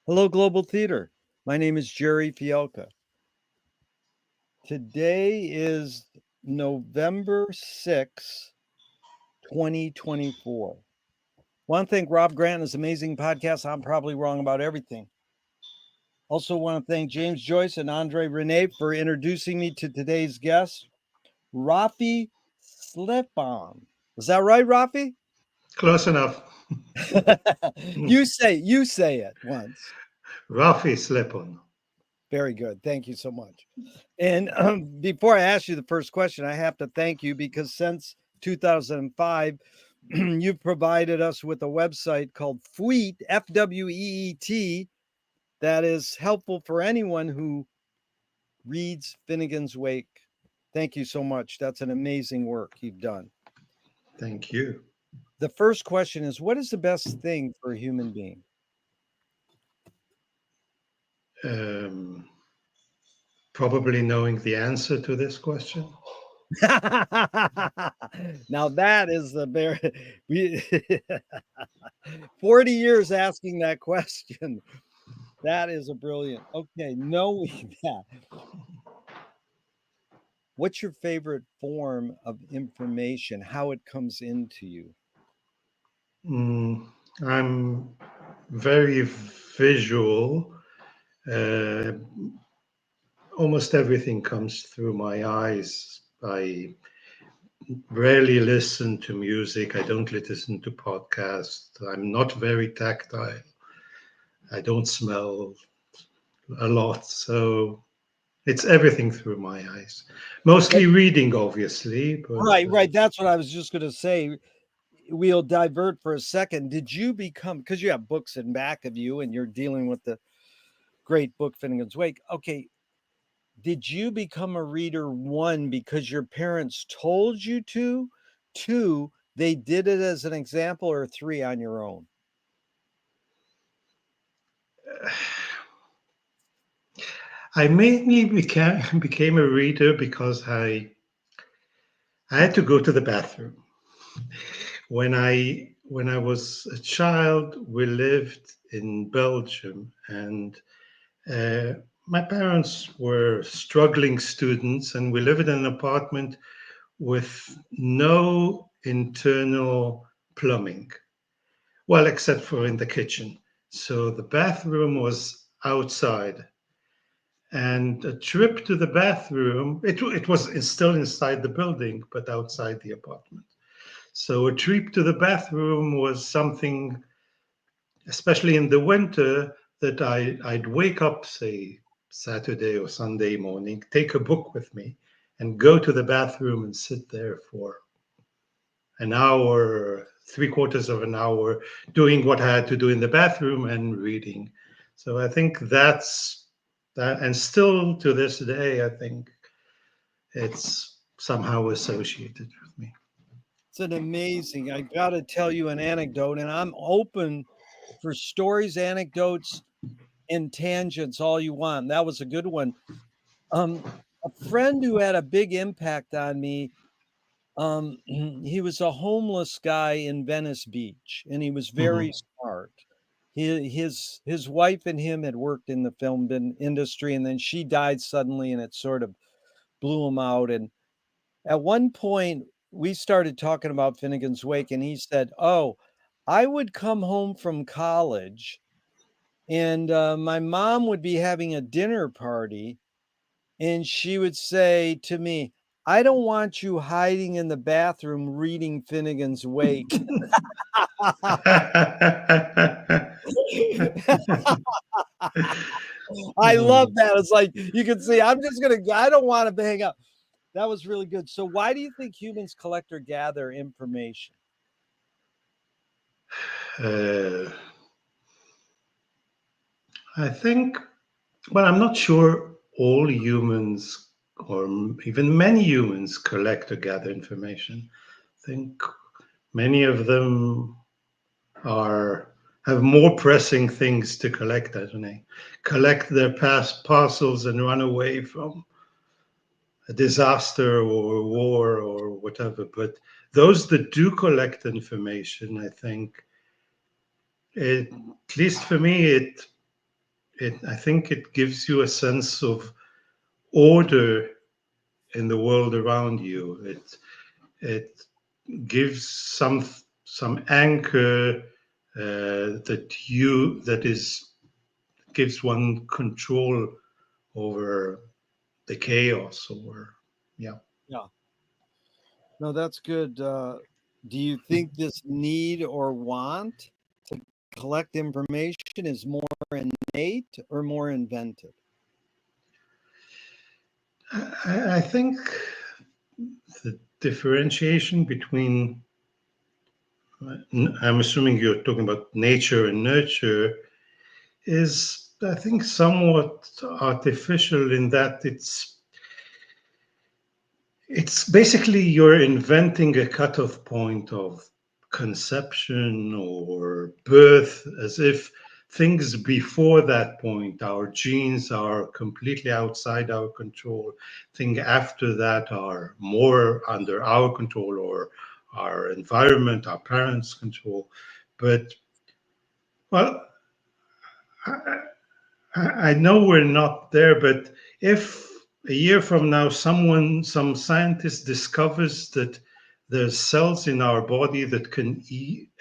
Hello, Global Theater. My name is Gerry Fialka. Today is November 6, 2024. Want to thank Rob Grant and his amazing podcast. I'm probably wrong about everything. Also want to thank James Joyce and Andre Renee for introducing me to today's guest, Rafi Slepon. Is that right, Rafi? Close enough. you say it once. Rafi Slepon. Very good. Thank you so much. And before I ask you the first question, I have to thank you because since 2005, you've provided us with a website called Fweet, Fweet, that is helpful for anyone who reads Finnegan's Wake. Thank you so much. That's an amazing work you've done. Thank you. The first question is, what is the best thing for a human being? Um, Probably knowing the answer to this question. Now that is the very we 40 years asking that question. That is a brilliant. Okay, knowing that, what's your favorite form of information? How it comes into you? Mm, I'm very visual. Uh, Almost everything comes through my eyes. I rarely listen to music. I don't listen to podcasts. I'm not very tactile. I don't smell a lot. So it's everything through my eyes. What, Mostly reading, obviously, but right. That's what I was just going to say. We'll divert for a second. Did you become, because you have books in back of you and you're dealing with the great book Finnegan's Wake? Okay, did you become a reader, one, because your parents told you to, two, they did it as an example, or three, on your own? I mainly became a reader because I had to go to the bathroom. When I was a child, we lived in Belgium, and uh, my parents were struggling students, and we lived in an apartment with no internal plumbing. Well, except for in the kitchen. So the bathroom was outside. And a trip to the bathroom, it was still inside the building, but outside the apartment. So a trip to the bathroom was something, especially in the winter, that I'd wake up, say, Saturday or Sunday morning, take a book with me, and go to the bathroom and sit there for an hour, three quarters of an hour, doing what I had to do in the bathroom and reading. So I think that's that, and still to this day, I think it's somehow associated with me. It's an amazing, I got to tell you an anecdote, and I'm open for stories, anecdotes, and tangents all you want. That was a good one. Um, a friend who had a big impact on me, he was a homeless guy in Venice Beach, and he was very Mhm. smart. His wife and him had worked in the film industry, and then she died suddenly, and it sort of blew him out. And at one point, we started talking about Finnegan's Wake, and he said, "Oh, I would come home from college, and my mom would be having a dinner party, and she would say to me, 'I don't want you hiding in the bathroom reading Finnegan's Wake.'" I love Mm. that. It's like you can see, I don't want to hang up. That was really good. So, why do you think humans collect or gather information? Uh, I think, well, I'm not sure all humans or even many humans collect or gather information. I think many of them are have more pressing things to collect, I don't know, collect their past parcels and run away from a disaster or a war or whatever. But those that do collect information, I think, at least for me, I think it gives you a sense of order in the world around you. It gives some anchor that is gives one control over the chaos. Or yeah. Yeah. No, that's good. Do you think this need or want to collect information is more innate or more invented? I think the differentiation between, I'm assuming you're talking about nature and nurture, is, I think, somewhat artificial in that it's basically you're inventing a cutoff point of conception or birth, as if things before that point, our genes, are completely outside our control. Things after that are more under our control, or our environment, our parents' control. But, well, I know we're not there, but if a year from now some scientist discovers that there's cells in our body that can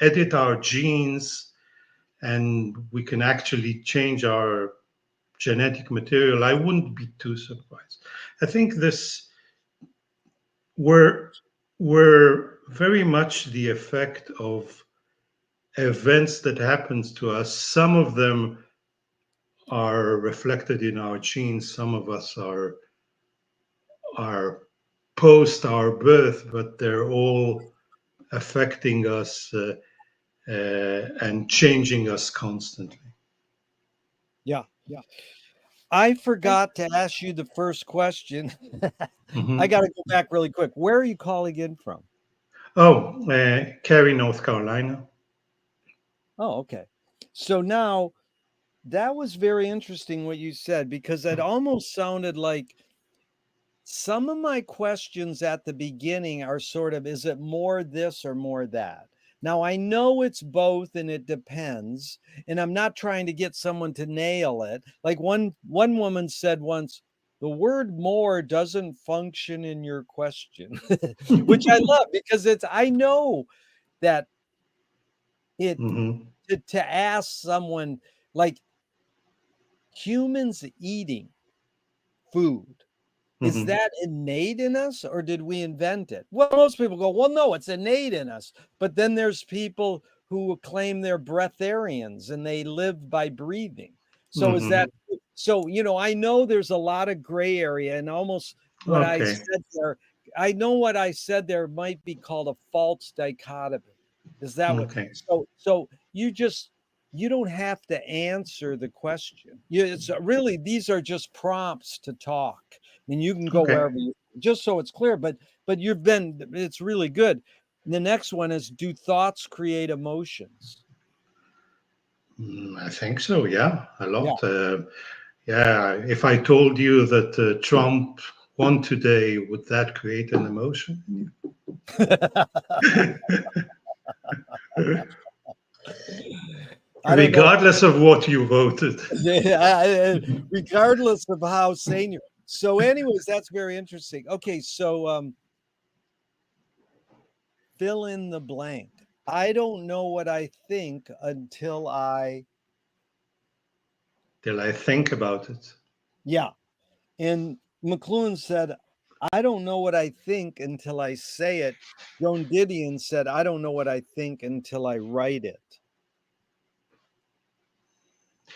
edit our genes, and we can actually change our genetic material, I wouldn't be too surprised. I think this we're we're very much the effect of events that happens to us. Some of them are reflected in our genes. Some of us are post our birth, but they're all affecting us and changing us constantly. Yeah. I forgot to ask you the first question. I Mhm. got to go back really quick. Where are you calling in from? Oh, Cary, North Carolina. Oh, okay. So now that was very interesting what you said because it almost sounded like some of my questions at the beginning are sort of, is it more this or more that? Now, I know it's both and it depends, and I'm not trying to get someone to nail it. Like one woman said once, the word more doesn't function in your question, which I love because it's I know that it Hmm. to ask someone like humans eating food. Is Hmm. that innate in us or did we invent it? Well, most people go, well, no, it's innate in us. But then there's people who claim they're breatharians and they live by breathing. So is that Hmm. so? I know there's a lot of gray area and almost what I Okay. said there. I know what I said there might be called a false dichotomy. Is that what? Okay. So you don't have to answer the question. It's really these are just prompts to talk and you can go Okay. wherever you just so it's clear. But it's really good. The next one is do thoughts create emotions? I think so. Yeah, a Yeah. lot. Yeah. If I told you that Trump won today, would that create an emotion? I don't know. Regardless of what you voted. Regardless of how sane you so anyways, that's very interesting. Okay, so fill in the blank. I don't know what I think until I Till I think about it. yeah. And McLuhan said, I don't know what I think until I say it. Joan Didion said, I don't know what I think until I write it.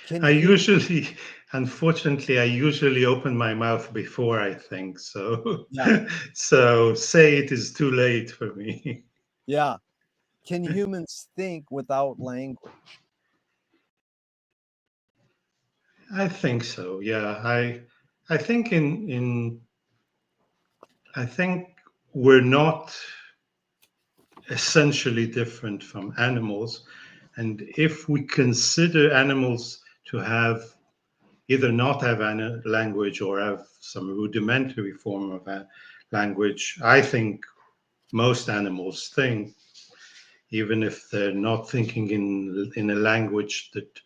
Can I you? usually, Unfortunately, I usually open my mouth before I think. So, Yeah, so say it is too late for me. yeah. Can humans think without language? I think so. Yeah, I think I think we're not essentially different from animals, and if we consider animals to have either not have any language or have some rudimentary form of a language, I think most animals think, even if they're not thinking in a language that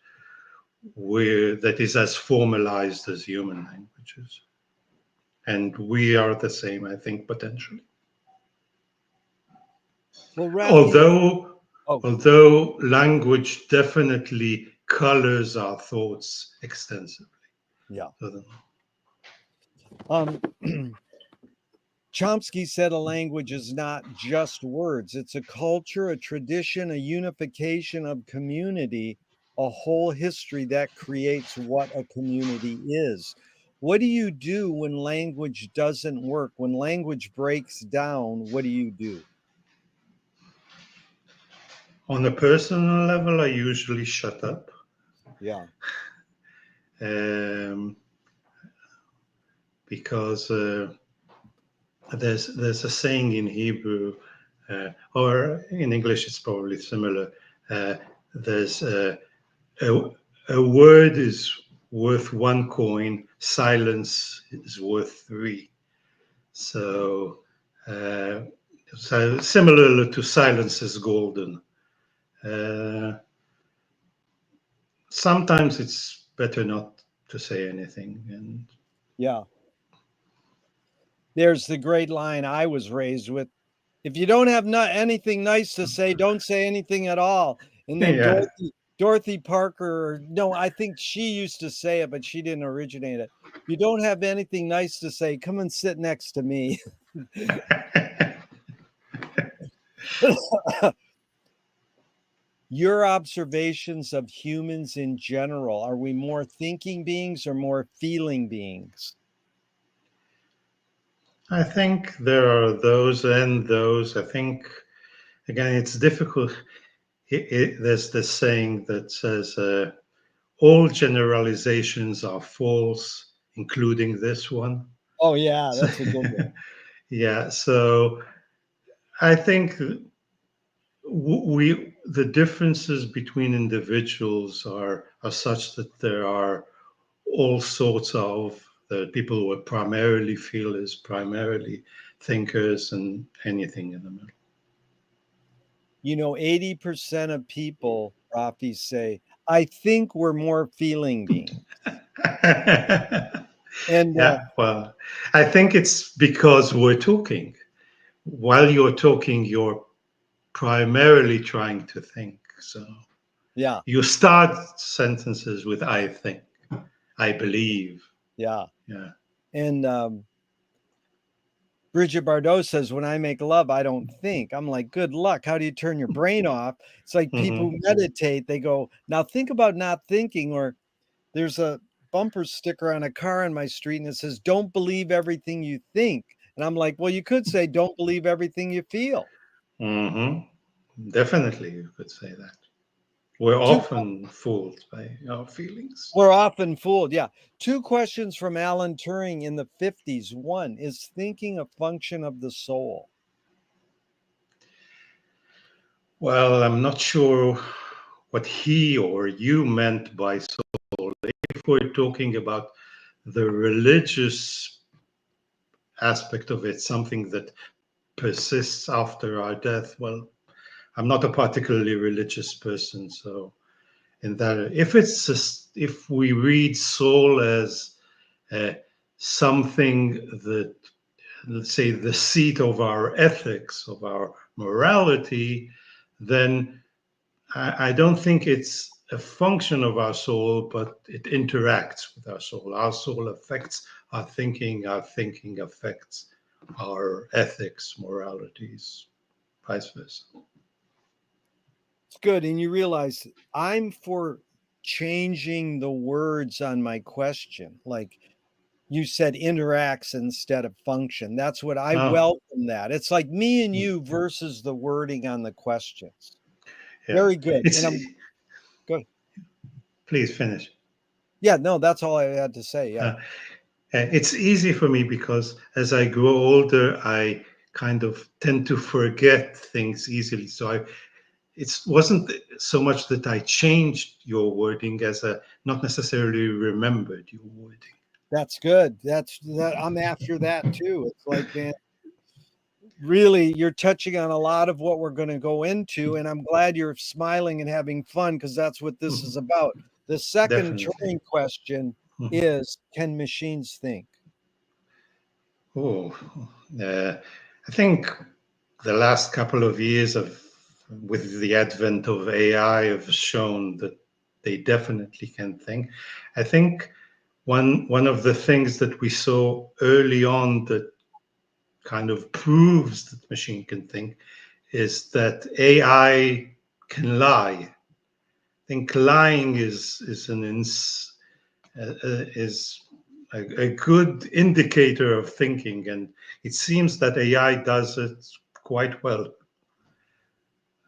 that is as formalized as human languages. And we are the same, I think, potentially. Well, Raphael, Although, oh, although language definitely colors our thoughts extensively. yeah. So Um, Chomsky said a language is not just words, it's a culture, a tradition, a unification of community, a whole history that creates what a community is. What do you do when language doesn't work? When language breaks down, what do you do? on a personal level, I usually shut up. Yeah. Um, because there's a saying in Hebrew, or in English it's probably similar. Uh, there's a, a word is worth one coin, silence is worth three. So, uh, so similar to silence is golden. Uh, Sometimes it's better not to say anything, and Yeah. There's the great line I was raised with. If you don't have anything nice to say, don't say anything at all. And then yeah. Dorothy Parker, no, I think she used to say it, but she didn't originate it. If you don't have anything nice to say, come and sit next to me. Your observations of humans in general, are we more thinking beings or more feeling beings? I think there are those and those. I think, again, it's difficult. There's this saying that says, all generalizations are false, including this one. Oh, yeah, So, that's a good one. yeah, so I think the differences between individuals are such that there are all sorts of the people who are primarily feelers, primarily thinkers, and anything in the middle. 80% of people, Rafi, say, I think we're more feeling beings. And Yeah, well, I think it's because we're talking. While you're talking, you're primarily trying to think. So yeah, you start sentences with I think, I believe. yeah. Yeah. And Bridget Bardot says, when I make love, I don't think. I'm like, good luck. How do you turn your brain off? It's like people Hmm. who meditate, they go, now think about not thinking. Or there's a bumper sticker on a car in my street and it says, don't believe everything you think. And I'm like, well, you could say, don't believe everything you feel. Hmm. Definitely, you could say that. We're Two, often fooled by our feelings. we're often fooled. Yeah. Two questions from Alan Turing in the 50s. One, is thinking a function of the soul? Well, I'm not sure what he or you meant by soul. If we're talking about the religious aspect of it, something that persists after our death, well, I'm not a particularly religious person, so in that, if we read soul as uh, something that, let's say, the seat of our ethics, of our morality, then I don't think it's a function of our soul, but it interacts with our soul. Our soul affects our thinking affects our ethics, moralities, vice versa. It's good. And you realize I'm for changing the words on my question. Like you said, interacts instead of function. That's what I Oh, welcome that. It's like me and you versus the wording on the questions. yeah. Very good. It's And I'm good. Please finish. Yeah, no, that's all I had to say. Yeah. Uh, it's easy for me because as I grow older, I kind of tend to forget things easily. So it wasn't so much that I changed your wording as a not necessarily remembered your wording. That's good. That's that I'm after that too. It's like, man, really, you're touching on a lot of what we're going to go into, and I'm glad you're smiling and having fun because that's what this is Mhm. about. The second Definitely. Turing question Mhm. is, can machines think? Oh, I think the last couple of years of with the advent of AI have shown that they definitely can think. I think one of the things that we saw early on that kind of proves that machine can think is that AI can lie. I think lying is a good indicator of thinking, and it seems that AI does it quite well,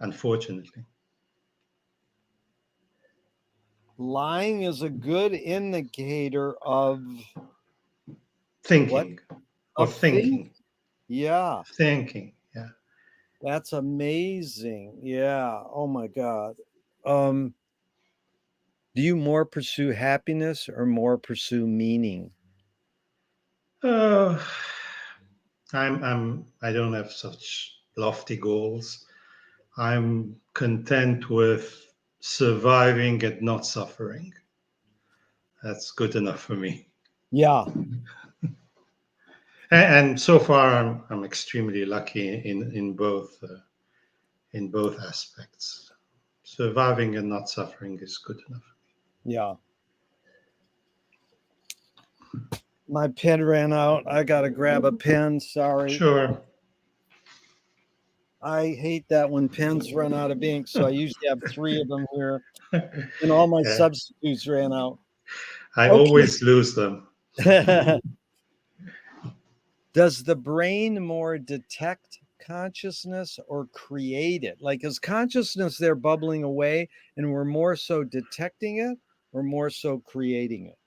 unfortunately. Lying is a good indicator of what? Thinking or Of things? thinking, Yeah, thinking. Yeah. that's amazing. Yeah. Oh my God. Um, do you more pursue happiness or more pursue meaning? Uh, I don't have such lofty goals. I'm content with surviving and not suffering. That's good enough for me. Yeah. And so far, I'm extremely lucky in both aspects. Surviving and not suffering is good enough. Yeah. My pen ran out. I got to grab a pen. Sorry. Sure. I hate that when pens run out of ink. So I usually have three of them here, and all my Yeah, substitutes ran out. I Okay. always lose them. Does the brain more detect consciousness or create it? Like, is consciousness there bubbling away and we're more so detecting it or more so creating it?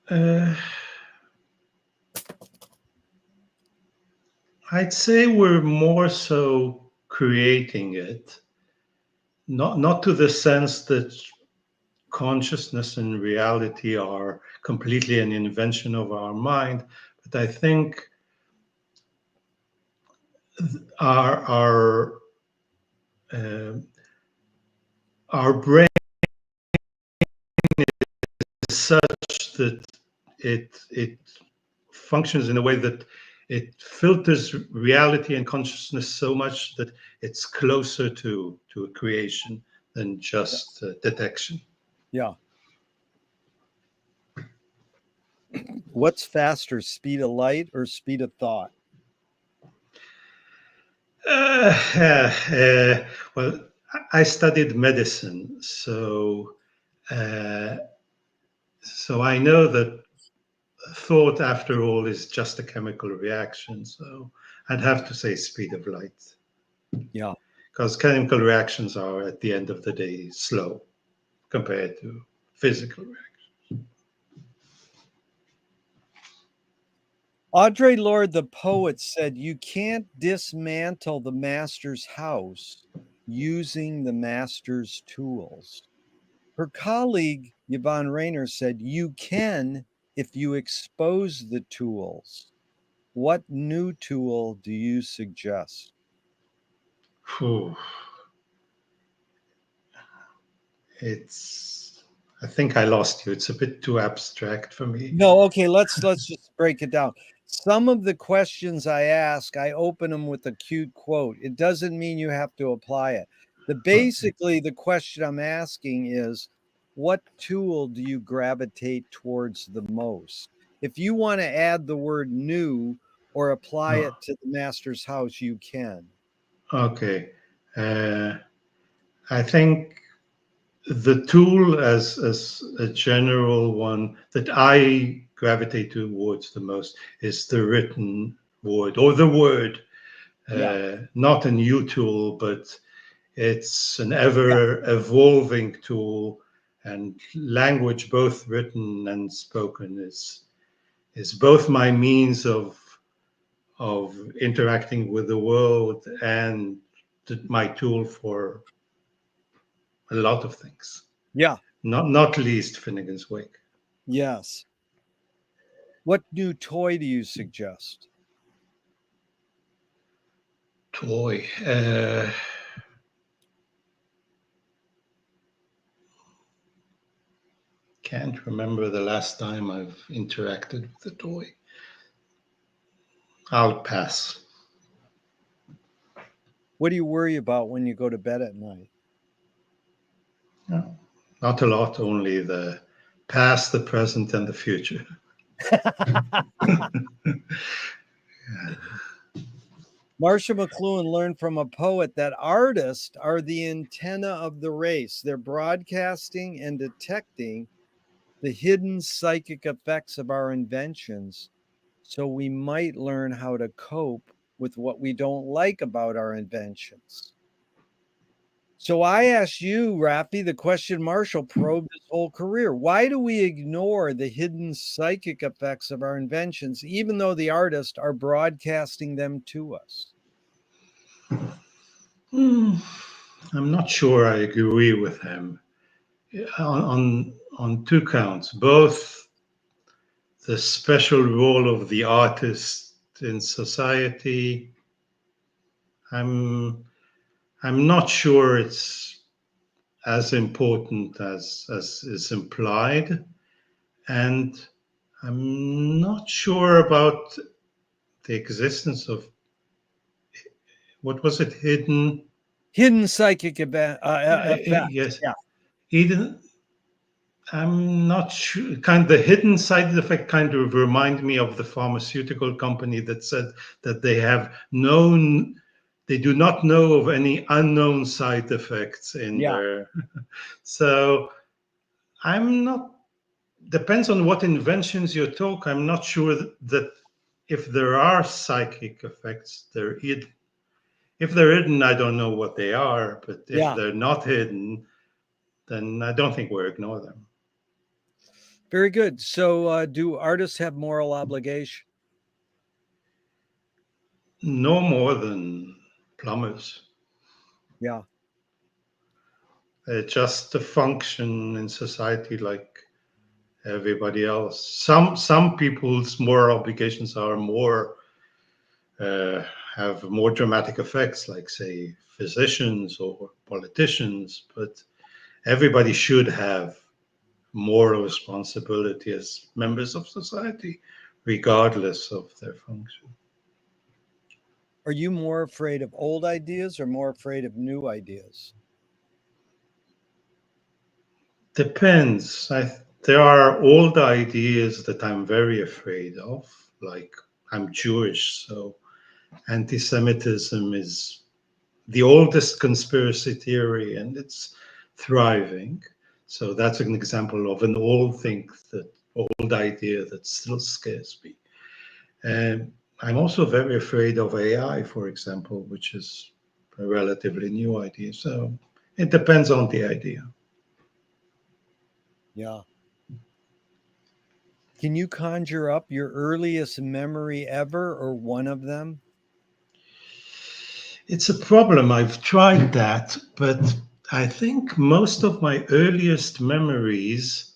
Uh, I'd say we're more so creating it, not to the sense that consciousness and reality are completely an invention of our mind, but I think our uh, our brain is such that it functions in a way that it filters reality and consciousness so much that it's closer to a creation than Yeah. just detection. Yeah. What's faster, speed of light or speed of thought? Well, I studied medicine, uh, so I know that thought, after all, is just a chemical reaction. So I'd have to say speed of light, Yeah. because chemical reactions are, at the end of the day, slow compared to physical reactions. Audre Lorde, the poet, said, "You can't dismantle the master's house using the master's tools." Her colleague, Yvonne Rainer, said, "You can if you expose the tools." What new tool do you suggest? Whew. It's. I think I lost you. It's a bit too abstract for me. No, okay, let's just break it down. Some of the questions I ask, I open them with a cute quote. It doesn't mean you have to apply it. Okay. Basically the question I'm asking is, what tool do you gravitate towards the most? If you want to add the word new or apply Oh, it to the master's house, you can. okay. Uh, I think the tool as a general one that I gravitate towards the most is the written word or the word, Yeah. not a new tool, but it's an Yeah. ever evolving tool, and language, both written and spoken, is both my means of interacting with the world and my tool for a lot of things. Yeah. Not least Finnegan's Wake. Yes. What new toy do you suggest? Toy. Can't remember the last time I've interacted with a toy. I'll pass. What do you worry about when you go to bed at night? No, not a lot, only the past, the present, and the future. Marshall McLuhan learned from a poet that artists are the antenna of the race. They're broadcasting and detecting the hidden psychic effects of our inventions, so we might learn how to cope with what we don't like about our inventions. So I asked you, Rafi, the question Marshall probed his whole career. Why do we ignore the hidden psychic effects of our inventions, even though the artists are broadcasting them to us? Hmm, I'm not sure I agree with him on two counts. Both the special role of the artist in society. I'm I'm not sure it's as important as is implied, and I'm not sure about the existence of what was it, hidden. Hidden psychic effects. Yes, Yeah. hidden. I'm not sure. Kind the hidden side effect kind of remind me of the pharmaceutical company that said that they do not know of any unknown side effects in Yeah. their. So I'm not. Depends on what inventions you talk. I'm not sure that if there are psychic effects, they're hidden. If they're hidden, I don't know what they are. But if Yeah. they're not hidden, then I don't think we'll ignore them. Very good. So, do artists have moral obligation? No more than plumbers. Yeah. Just a function in society like everybody else. Some people's moral obligations are more uh, have more dramatic effects, like say physicians or politicians. But everybody should have moral responsibility as members of society, regardless of their function. Are you more afraid of old ideas or more afraid of new ideas? Depends. There are old ideas that I'm very afraid of, like I'm Jewish, so anti Semitism is the oldest conspiracy theory and it's thriving. So that's an example of an old idea that still scares me. And I'm also very afraid of AI, for example, which is a relatively new idea. So it depends on the idea. Yeah. Can you conjure up your earliest memory ever or one of them? It's a problem. I've tried that, but I think most of my earliest memories,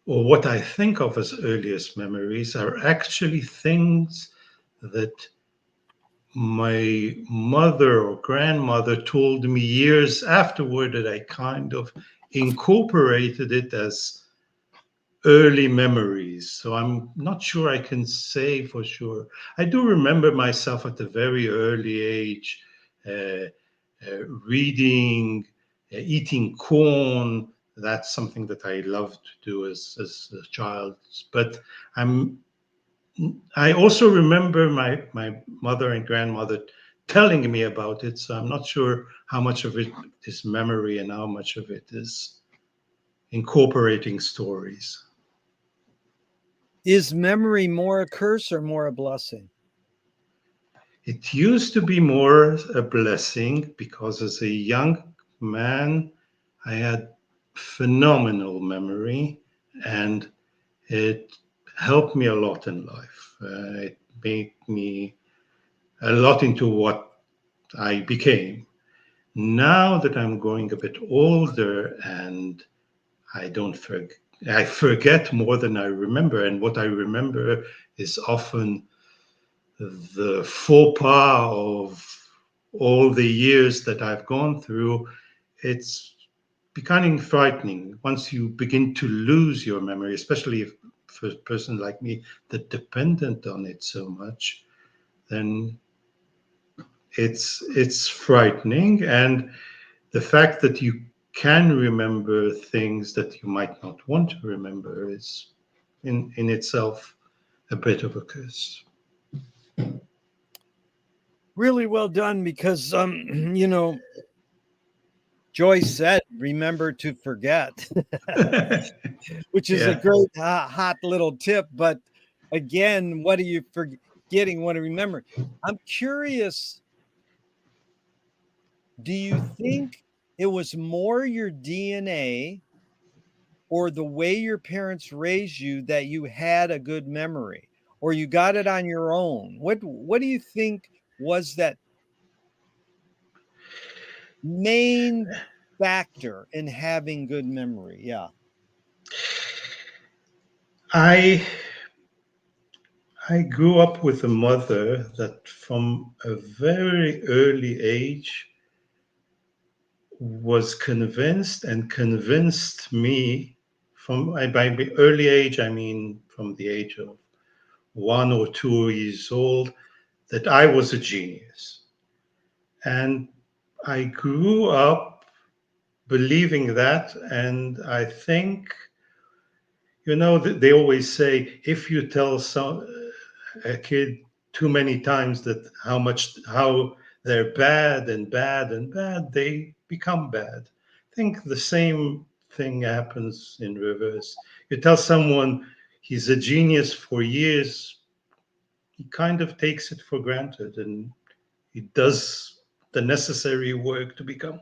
or what I think of as earliest memories, are actually things that my mother or grandmother told me years afterward that I kind of incorporated it as early memories. So I'm not sure I can say for sure. I do remember myself at a very early age uh, reading, eating corn. That's something that I loved to do as a child. But I'm I also remember my mother and grandmother telling me about it. So I'm not sure how much of it is memory and how much of it is incorporating stories. Is memory more a curse or more a blessing? It used to be more a blessing because as a young man, I had phenomenal memory and it helped me a lot in life. It made me a lot into what I became. Now that I'm growing a bit older and I don't I forget more than I remember, and what I remember is often the faux pas of all the years that I've gone through. It's becoming frightening once you begin to lose your memory, especially if for a person like me that dependent on it so much. Then it's frightening, and the fact that you can remember things that you might not want to remember is in itself a bit of a curse. Really well done because, Joyce said, "Remember to forget," which is a Yeah. great hot little tip. But again, what are you forgetting? What to remember? I'm curious. Do you think it was more your DNA or the way your parents raised you that you had a good memory, or you got it on your own? What do you think was that main factor in having good memory? Yeah. I I grew up with a mother that from a very early age was convinced and convinced me from by the early age, I mean from the age of 1 or 2 years old, that I was a genius. And I grew up believing that. And I think, they always say if you tell a kid too many times that how they're bad and bad and bad, they become bad. I think the same thing happens in reverse. You tell someone he's a genius for years, he kind of takes it for granted and he does the necessary work to become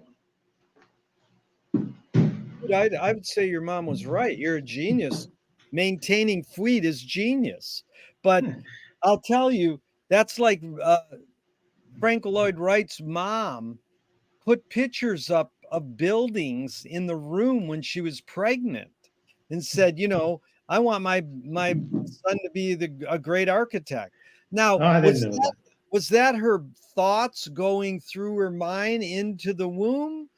I would say your mom was right. You're a genius. Maintaining fleet is genius. But one. I'll tell you, that's like Frank Lloyd Wright's mom put pictures up of buildings in the room when she was pregnant and said, I want my son to be a great architect. Now, Oh, I didn't know that. was that her thoughts going through her mind into the womb?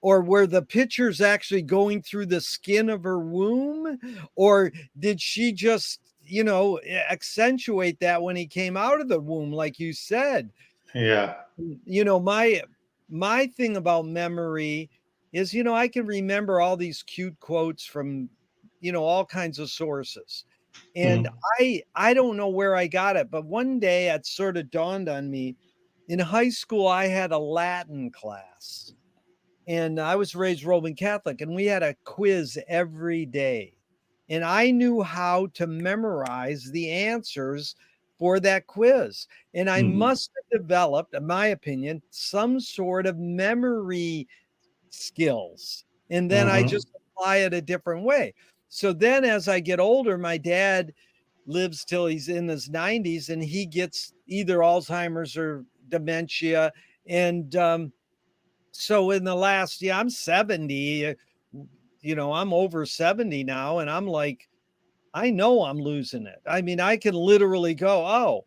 Or were the pictures actually going through the skin of her womb? Or did she just, accentuate that when he came out of the womb, like you said? Yeah. My thing about memory is, I can remember all these cute quotes from, all kinds of sources. And Mhm. I don't know where I got it, but one day it sort of dawned on me. In high school, I had a Latin class, and I was raised Roman Catholic, and we had a quiz every day. And I knew how to memorize the answers for that quiz. And I Mhm. must have developed, in my opinion, some sort of memory skills. And then I Mhm. just apply it a different way. So then as I get older, my dad lives till he's in his 90s and he gets either Alzheimer's or dementia. And so in the last, yeah, I'm 70, I'm over 70 now, and I'm like, I know I'm losing it. I mean, I can literally go, oh,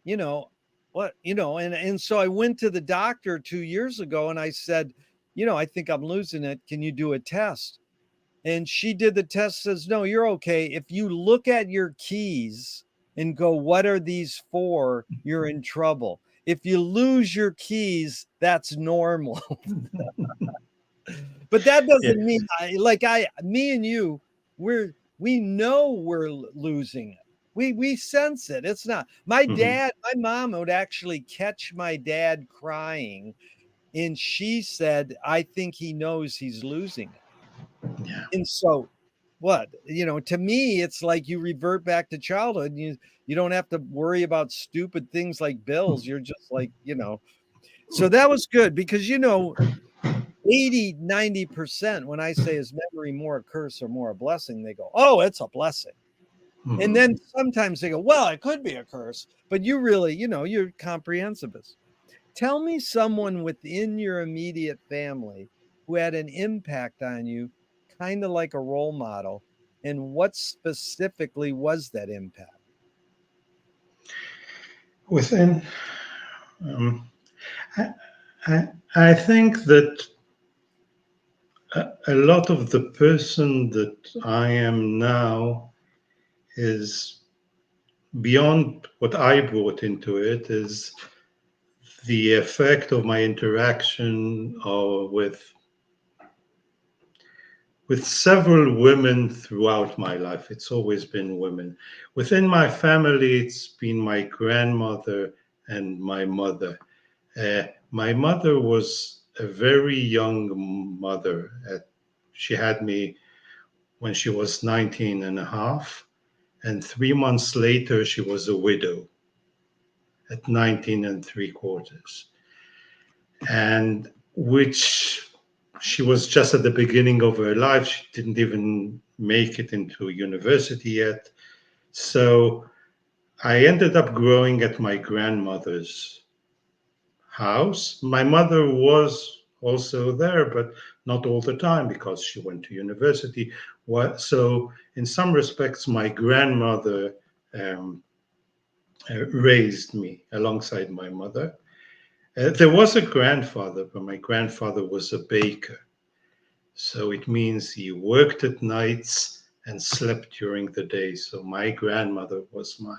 you know, what, and so I went to the doctor 2 years ago and I said, I think I'm losing it. Can you do a test? And she did the test, says, no, you're okay. If you look at your keys and go, what are these for? You're in trouble. If you lose your keys, that's normal. But that Yeah. doesn't mean me and you, we know we're losing it. We sense it. It's not Mhm. my mom would actually catch my dad crying, and she said, I think he knows he's losing it. Yeah. And so what? To me, it's like you revert back to childhood. You don't have to worry about stupid things like bills. You're just like, so that was good because 80-90% when I say, is memory more a curse or more a blessing, they go, oh, it's a blessing. And Mhm. then sometimes they go, well, it could be a curse, but you really, you're comprehensivist. Tell me someone within your immediate family who had an impact on you, kind of like a role model, And what specifically was that impact? Within, um, I, I think that a lot of the person that I am now is beyond what I brought into it, is the effect of my interaction with several women throughout my life. It's always been women. Within my family, it's been my grandmother and my mother. My mother was a very young mother. She had me when she was 19 and a half, and 3 months later, she was a widow at 19 and three quarters. And which she was just at the beginning of her life. She didn't even make it into university yet. So I ended up growing at my grandmother's house. My mother was also there, but not all the time because she went to university. So, in some respects, my grandmother um, raised me alongside my mother. There was a grandfather, but my grandfather was a baker. So it means he worked at nights and slept during the day. So my grandmother was my.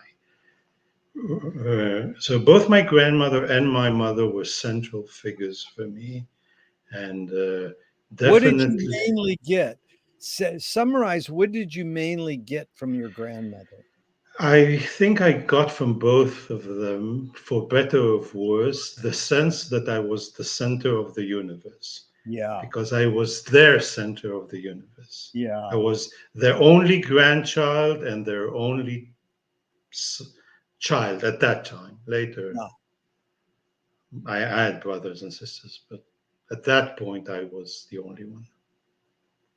So both my grandmother and my mother were central figures for me. And What did you definitely, mainly get? Summarize, what did you mainly get from your grandmother? I think I got from both of them, for better or worse, the sense that I was the center of the universe Yeah, because I was their center of the universe. I yeah, was their only grandchild and their only child at that time. Later, yeah. I had brothers and sisters, but at that point, I was the only one.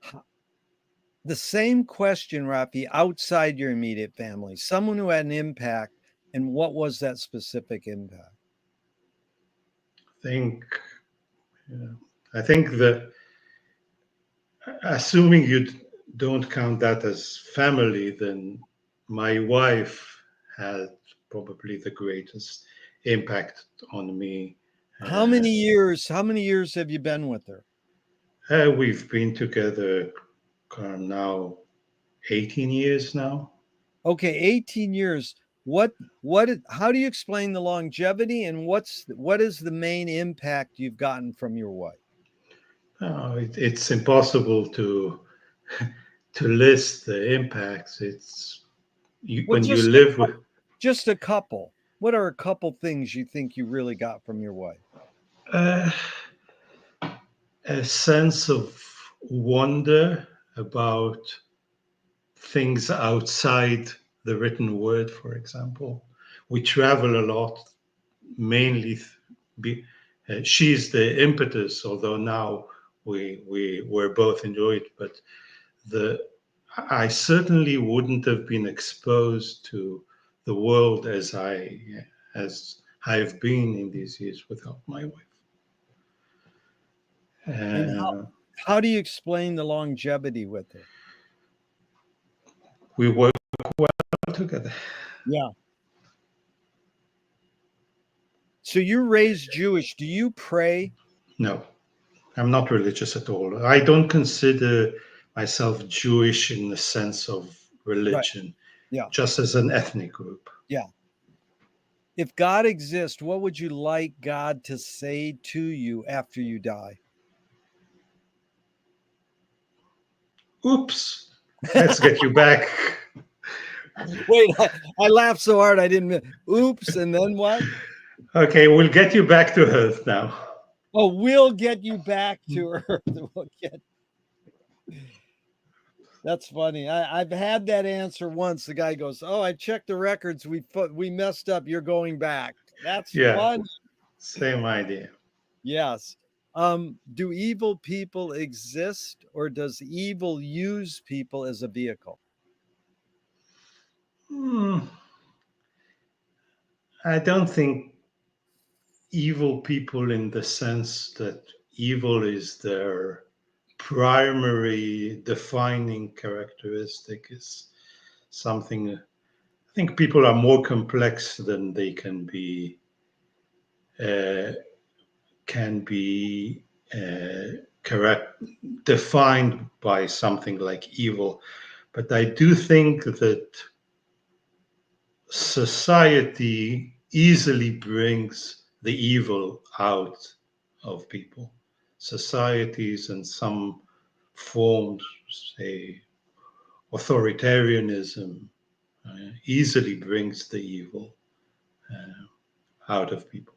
Ho- The same question, Rafi, outside your immediate family, someone who had an impact, and what was that specific impact? I think, yeah, I think that assuming you don't count that as family, then my wife had probably the greatest impact on me. How Uh, many years? How many years have you been with her? we've been together now 18 years now. Okay, 18 years. How do you explain the longevity and what is the main impact you've gotten from your wife? It's impossible to list the impacts. It's Well, when you live with just a couple. What are a couple things you think you really got from your wife? uh, a sense of wonder about things outside the written word, for example. We travel a lot, mainly. She's the impetus, although now we're both enjoy it. But the I certainly wouldn't have been exposed to the world as I've been in these years without my wife. And Uh, how do you explain the longevity with her? we work well together. Yeah. So you're raised Jewish. Do you pray? No, I'm not religious at all. I don't consider myself Jewish in the sense of Right. religion, Yeah. just as an ethnic group. Yeah. If God exists, what would you like God to say to you after you die? Oops, let's get you back. Wait, I laughed so hard I didn't. Oops, and then what? Okay, we'll get you back to Earth now. Oh, we'll get you back to Earth. We'll get. That's funny. I've had that answer once. The guy goes, "Oh, I checked the records. We messed up. You're going back." That's Yeah, fun. same idea. Yes. Do evil people exist, or does evil use people as a vehicle? Hmm, I don't think evil people in the sense that evil is their primary defining characteristic is something. I think people are more complex than they uh, can be correct defined by something like evil. But I do think that society easily brings the evil out of people. Societies and some forms, say authoritarianism, easily brings the evil out of people.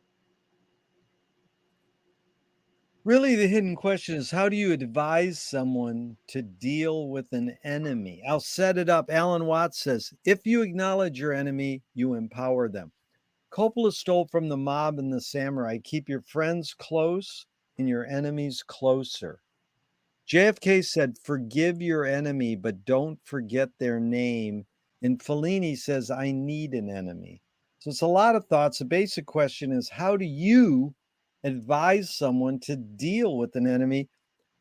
Really, the hidden question is how do you advise someone to deal with an enemy? I'll set it up. Alan Watts says, if you acknowledge your enemy, you empower them. Coppola stole from the mob and the samurai. Keep your friends close and your enemies closer. JFK said, forgive your enemy, but don't forget their name. And Fellini says, I need an enemy. So it's a lot of thoughts. The basic question is, how do you advise someone to deal with an enemy?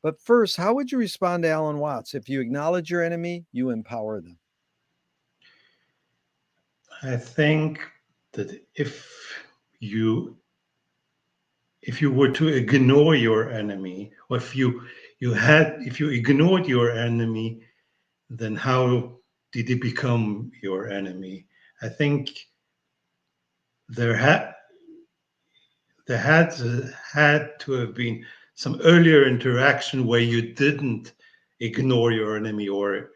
But first, how would you respond to Alan Watts? If you acknowledge your enemy, you empower them. I think that you if you were to ignore your enemy, or if you ignored your enemy, then how did he become your enemy? I think there had there had to have been some earlier interaction where you didn't ignore your enemy, or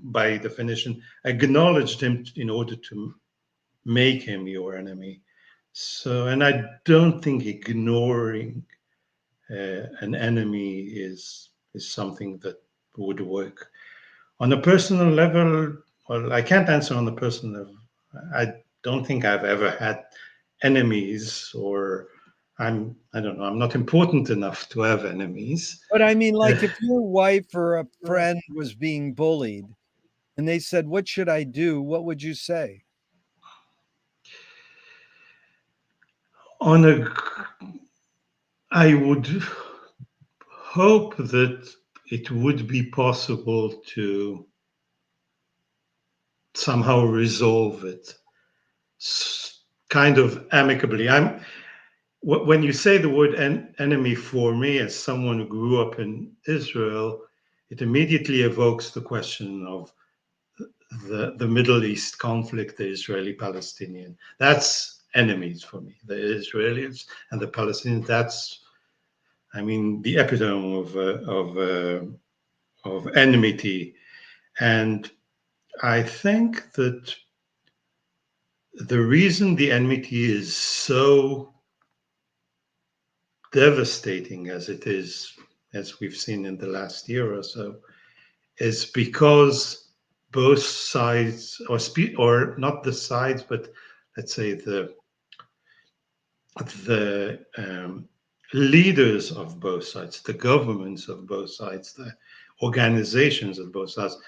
by definition acknowledged him in order to make him your enemy. So, and I don't think ignoring an enemy is something that would work. On a personal level, well, I can't answer on the personal level. I don't think I've ever had enemies, or I don't know, I'm not important enough to have enemies. But I mean, like if your wife or a friend was being bullied and they said, what should I do? What would you say? On a, I would hope that it would be possible to somehow resolve it kind of amicably. When you say the word enemy, for me, as someone who grew up in Israel, it immediately evokes the question of the Middle East conflict, the Israeli-Palestinian. That's enemies for me. The Israelis and the Palestinians. That's, I mean, the epitome of enmity. And I think that the reason the enmity is so devastating as it is, as we've seen in the last year or so, is because both sides, or not the sides, but let's say the leaders of both sides, the governments of both sides, the organizations of both sides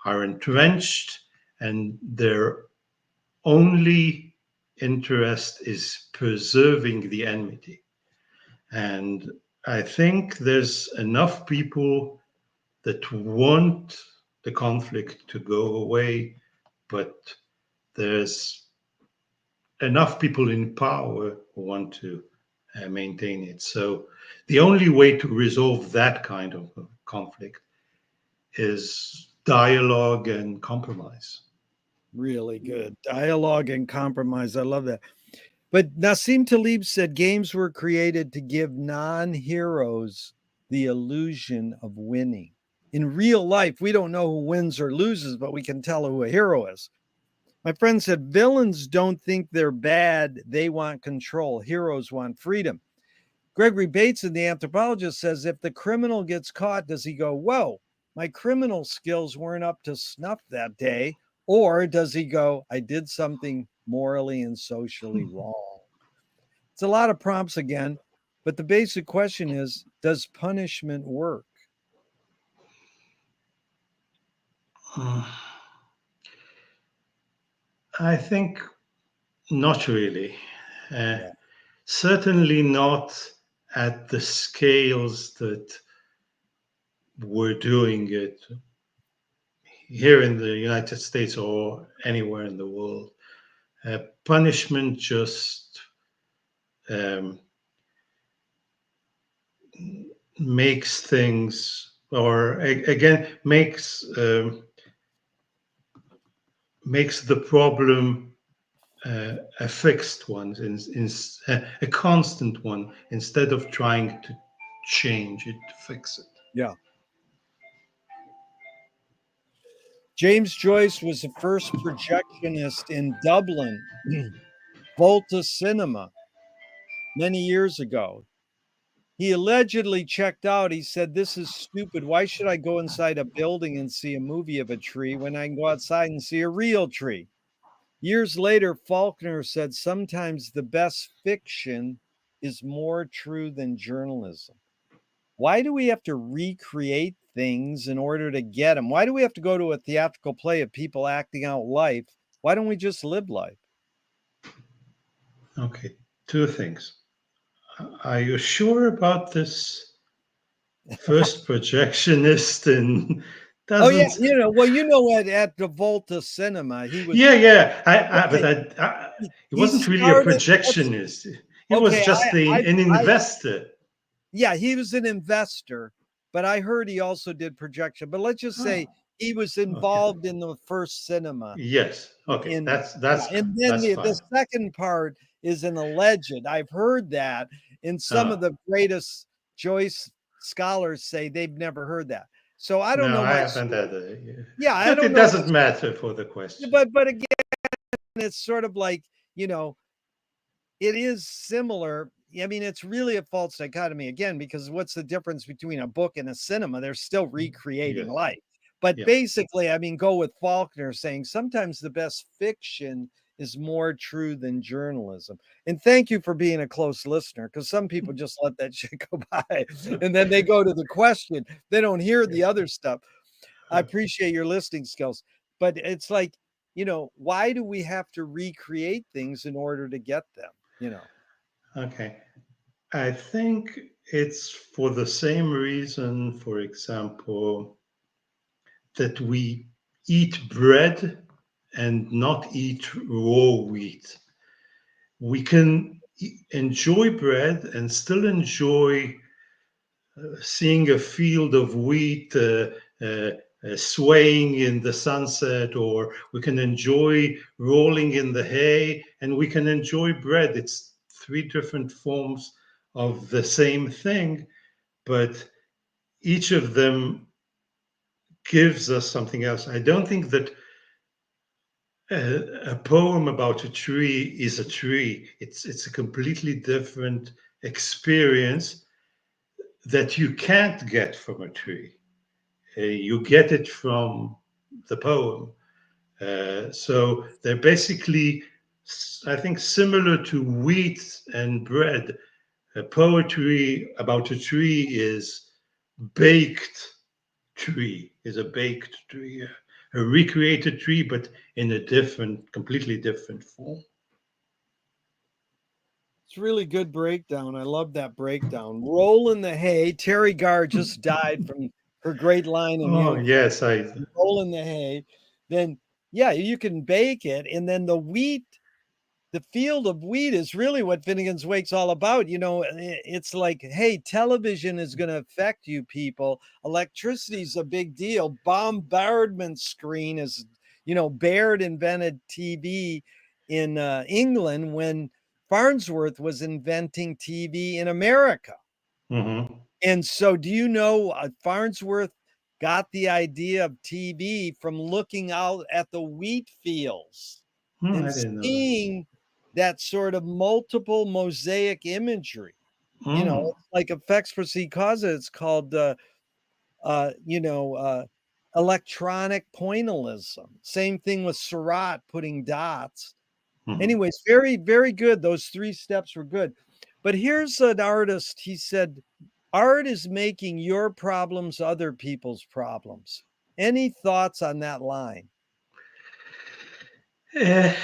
are entrenched, and their only interest is preserving the enmity. And I think there's enough people that want the conflict to go away, but there's enough people in power who want to maintain it. So the only way to resolve that kind of conflict is dialogue and compromise. Really good. Dialogue and compromise. I love that. But Nassim Taleb said games were created to give non heroes the illusion of winning. In real life, we don't know who wins or loses, but we can tell who a hero is. My friend said villains don't think they're bad, they want control. Heroes want freedom. Gregory Bateson, the anthropologist, says if the criminal gets caught, does he go, whoa, my criminal skills weren't up to snuff that day? Or does he go, I did something morally and socially wrong? It's a lot of prompts again, but the basic question is does punishment work? I think not really. Uh, Yeah. Certainly not at the scales that were doing it here in the United States or anywhere in the world. Punishment just um, makes things, or again, makes the problem a fixed one, a constant one, instead of trying to change it, to fix it. Yeah. James Joyce was the first projectionist in Dublin, Volta Cinema, many years ago. He allegedly checked out. He said, "This is stupid. Why should I go inside a building and see a movie of a tree when I can go outside and see a real tree?" Years later, Faulkner said, "Sometimes the best fiction is more true than journalism." Why do we have to recreate things in order to get them? Why do we have to go to a theatrical play of people acting out life? Why don't we just live life? Okay, two things. Are you sure about this first projectionist? And Oh yeah, doesn't well, at the Volta Cinema, he was yeah, yeah. okay. He He wasn't really a started. Let's projectionist. He was okay. just an I investor. Yeah, he was an investor, but I heard he also did projection. But let's just say Oh, he was okay. involved in the first cinema. Yes. Okay. In Yeah, and then That's the fine. second part is an alleged. I've heard that, and some of Oh, the greatest Joyce scholars say they've never heard that. So I don't no, know I my haven't source. had a. Yeah. Yeah, I But don't it know my doesn't matter for the question. but again, it's sort of like, you know, it is similar. I mean, it's really a false dichotomy again, because what's the difference between a book and a cinema? They're still recreating Yes. life. But Yeah. basically, I mean, go with Faulkner saying sometimes the best fiction is more true than journalism. And thank you for being a close listener, because some people just let that shit go by and then they go to the question. They don't hear Yeah. the other stuff. I Okay. appreciate your listening skills, but it's like, why do we have to recreate things in order to get them? You know? Okay. I think it's for the same reason, for example, that we eat bread and not eat raw wheat. We can enjoy bread and still enjoy seeing a field of wheat uh, swaying in the sunset, or we can enjoy rolling in the hay, and we can enjoy bread. It's three different forms of the same thing, but each of them gives us something else. I don't think that a poem about a tree is a tree. It's a completely different experience that you can't get from a tree. You get it from the poem. So they're basically, I think, similar to wheat and bread. Poetry about a tree is baked tree, is a baked tree, a recreated tree, but in a different, completely different form. It's really good breakdown. I love that breakdown. Roll in the hay. Terry Garr just died from her great line in Oh, you. yes, I. Roll in the hay. Then, yeah, you can bake it. And then the field of wheat is really what Finnegan's Wake's all about. It's like, hey, television is going to affect you people. Electricity is a big deal. Bombardment screen is, Baird invented TV in England when Farnsworth was inventing TV in America. Mhm. And so, do you know Farnsworth got the idea of TV from looking out at the wheat fields and I didn't know that. seeing that sort of multiple mosaic imagery? Mm. It's like effects proceed causes. It's called, uh, you know, uh, electronic pointillism. Same thing with Seurat putting dots. Mhm. Anyways, very, very good. Those three steps were good. But here's an artist. He said, art is making your problems other people's problems. Any thoughts on that line? Eh,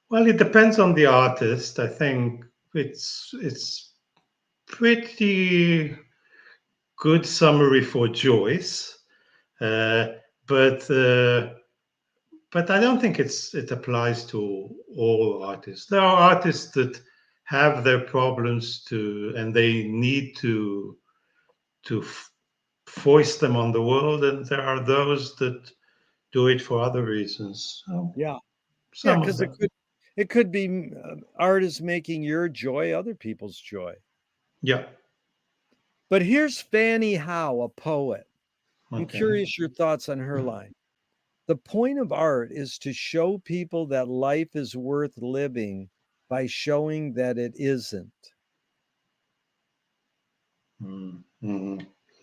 well, it depends on the artist. I think it's pretty good summary for Joyce, uh, but uh, but I don't think it applies to all artists. There are artists that have their problems to, and they need to foist them on the world, and there are those that do it for other reasons. So, Yeah. Yeah, some of because them. it could be art is making your joy other people's joy. Yeah. But here's Fanny Howe, a poet. I'm Okay. curious your thoughts on her line. The point of art is to show people that life is worth living by showing that it isn't. Mm-hmm.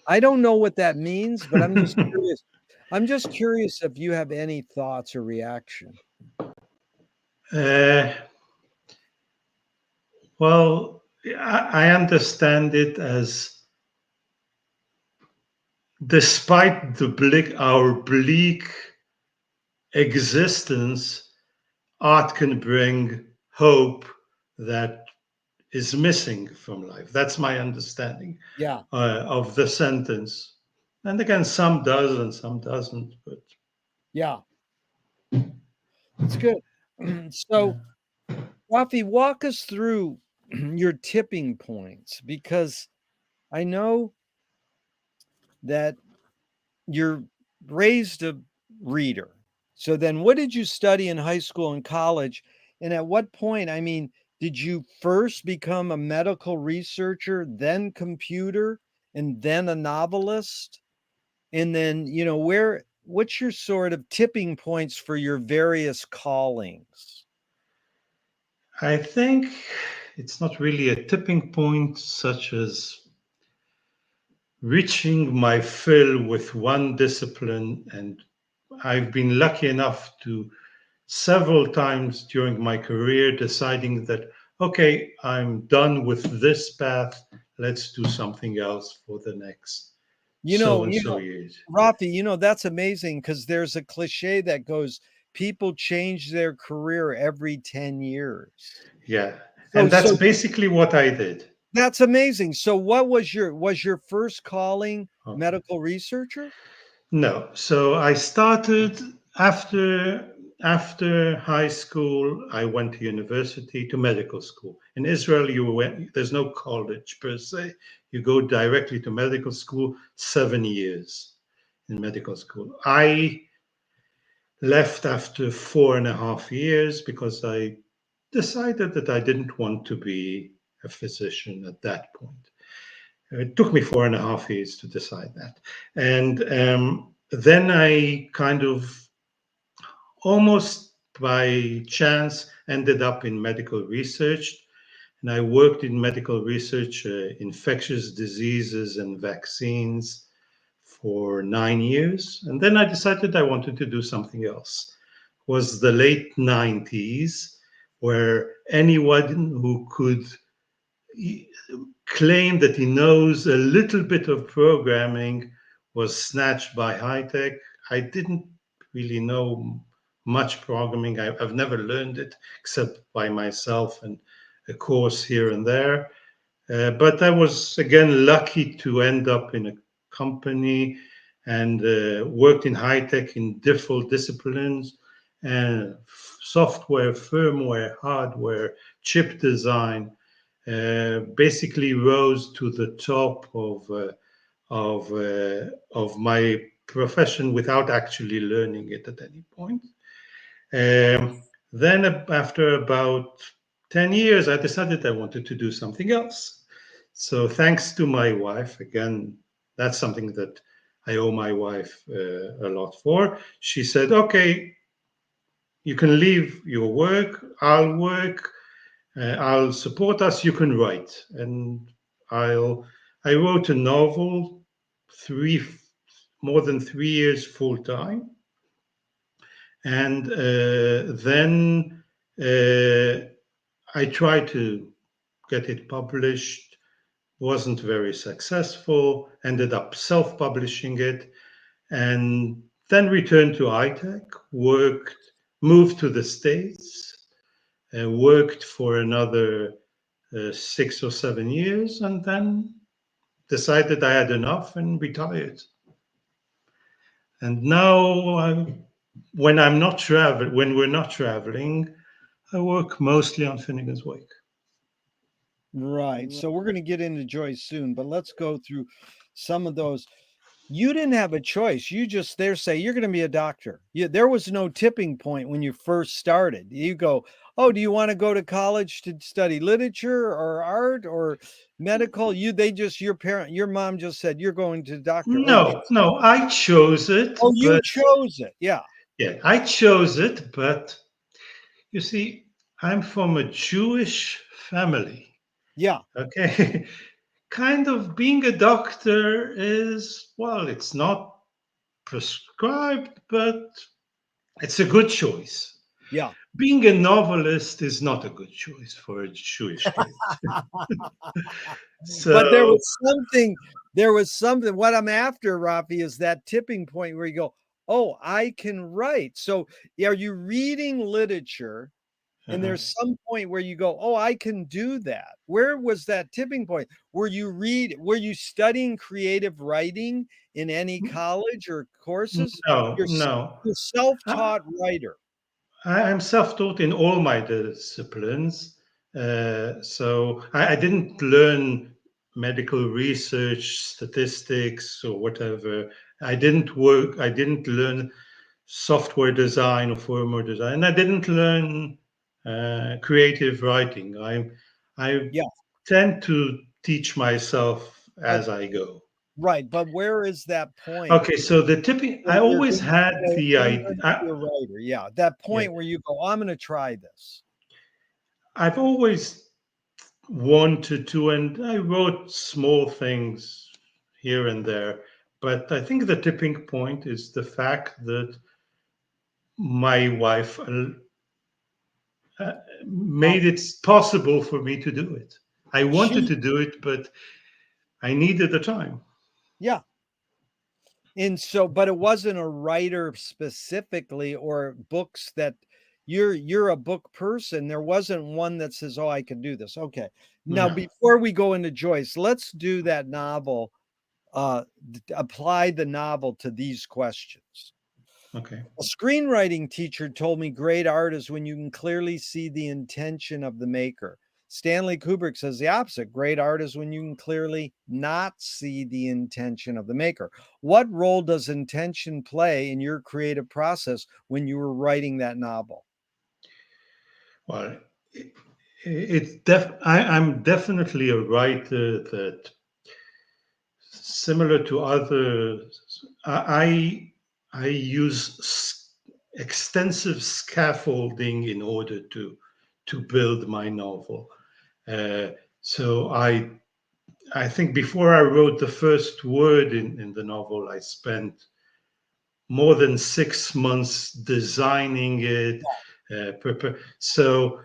I don't know what that means, but I'm just curious. I'm just curious if you have any thoughts or reaction. uh, well, I understand it as, despite our bleak existence, art can bring hope that is missing from life. That's my understanding Yeah, of the sentence. And again, some does and some doesn't. But yeah, that's good. yeah. So, Rafi, walk us through your tipping points because I know that you're raised a reader. So then what did you study in high school and college? And at what point, I mean, did you first become a medical researcher, then computer, and then a novelist? And then, what's your sort of tipping points for your various callings? I think it's not really a tipping point, such as reaching my fill with one discipline. And I've been lucky enough to several times during my career deciding that, okay, I'm done with this path. Let's do something else for the next You so know, and you so know, years. Rafi, that's amazing because there's a cliche that goes, people change their career every 10 years. Yeah. So And that's so basically what I did. that's amazing. So what was your first calling Okay. medical researcher? No. So I started after high school. I went to university, to medical school. In Israel, there's no college per se. You go directly to medical school, 7 years in medical school. I left after 4.5 years because I decided that I didn't want to be a physician at that point. It took me 4.5 years to decide that. And then I kind of almost by chance ended up in medical research. And I worked in medical research, infectious diseases and vaccines for 9 years. And then I decided I wanted to do something else. It was the late 90s, where anyone who could claim that he knows a little bit of programming was snatched by high tech. I didn't really know much programming. I've never learned it except by myself and a course here and there. But I was again lucky to end up in a company and worked in high tech in different disciplines and software, firmware, hardware, chip design. Basically rose to the top of my profession without actually learning it at any point. Then, after about 10 years, I decided I wanted to do something else. So, thanks to my wife, again, that's something that I owe my wife a lot for. She said, okay, you can leave your work, I'll work, I'll support us, you can write. And I'll, I wrote a novel, three, more than 3 years full time. And then I tried to get it published, wasn't very successful, ended up self publishing it, and then returned to iTech, moved to the States, worked for another 6 or 7 years, and then decided I had enough and retired. And now, when we're not traveling, I work mostly on Finnegan's Wake. Right. So we're going to get into Joyce soon, but let's go through some of those. You didn't have a choice. You just there say you're going to be a doctor. There was no tipping point when you first started. You go, oh, do you want to go to college to study literature or art or medical? Your mom just said you're going to doctor. Or No, no, I chose it, oh, you but chose it. Yeah, yeah, I chose it, but you see, I'm from a Jewish family. yeah, Okay. Kind of being a doctor is, well, it's not prescribed, but it's a good choice. yeah. Being a novelist is not a good choice for a Jewish kid. But there So, was something what I'm after, Rafi, is that tipping point where you go, "Oh, I can write." So, are you reading literature and uh-huh. there's some point where you go, "Oh, I can do that." Where was that tipping point? Were you studying creative writing in any college or courses? No, You're s no. you're I, self-taught writer. I'm self-taught in all my disciplines. So I didn't learn medical research, statistics, or whatever. I didn't learn software design or firmware design. And I didn't learn creative writing. I Yeah, tend to teach myself but as I go. right, but where is that point Okay, so the tipping, I where you're always gonna had say, the "I'm idea. gonna be a writer." Yeah, that Yeah, point where you go, "I'm gonna try this." I've always wanted to, and I wrote small things here and there. But I think the tipping point is the fact that my wife Uh, made it possible for me to do it. I wanted she to do it, but I needed the time. yeah, and so but it wasn't a writer specifically or books that you're a book person. There wasn't one that says, "Oh, I can do this." Okay. Now, No. before we go into Joyce, let's do that novel, apply the novel to these questions. Okay. A screenwriting teacher told me great art is when you can clearly see the intention of the maker. Stanley Kubrick says the opposite. Great art is when you can clearly not see the intention of the maker. What role does intention play in your creative process when you were writing that novel? Well, it, I'm definitely a writer that, similar to others, I use extensive scaffolding in order to build my novel. Uh, so I think before I wrote the first word in the novel, I spent more than 6 months designing it. So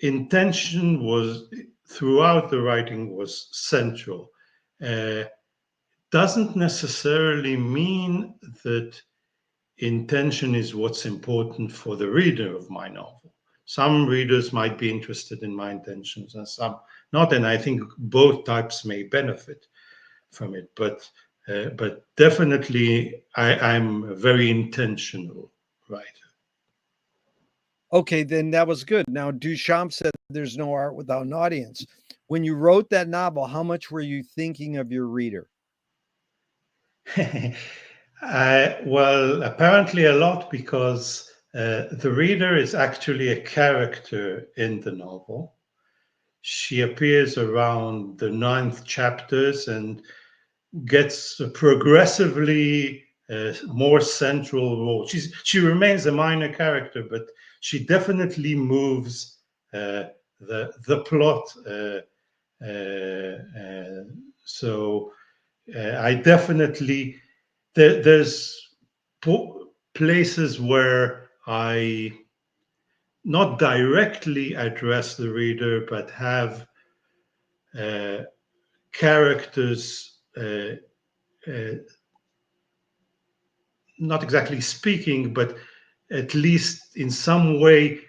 intention was throughout the writing was central. Uh, doesn't necessarily mean that intention is what's important for the reader of my novel. Some readers might be interested in my intentions and some not, and I think both types may benefit from it. But definitely, I'm a very intentional writer. Okay, then that was good. Now, Duchamp said there's no art without an audience. When you wrote that novel, how much were you thinking of your reader? Well, apparently a lot because the reader is actually a character in the novel. She appears around the ninth chapters and gets a progressively more central role. She remains a minor character, but she definitely moves the plot. So I definitely there's places where I not directly address the reader, but have uh, characters uh, not exactly speaking, but at least in some way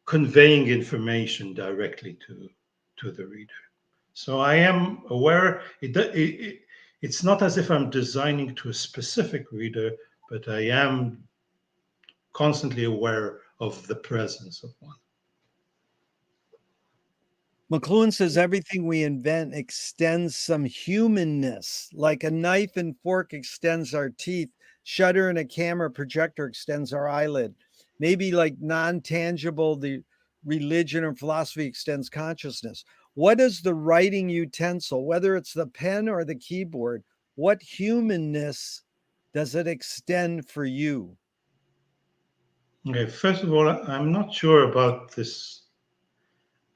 conveying information directly to the reader. So I am aware. It's not as if I'm designing to a specific reader, but I am constantly aware of the presence of one. McLuhan says everything we invent extends some humanness, like a knife and fork extends our teeth, shutter and a camera projector extends our eyelid. Maybe like non tangible, the religion or philosophy extends consciousness. What is the writing utensil, whether it's the pen or the keyboard? What humanness does it extend for you? Okay, first of all, I'm not sure about this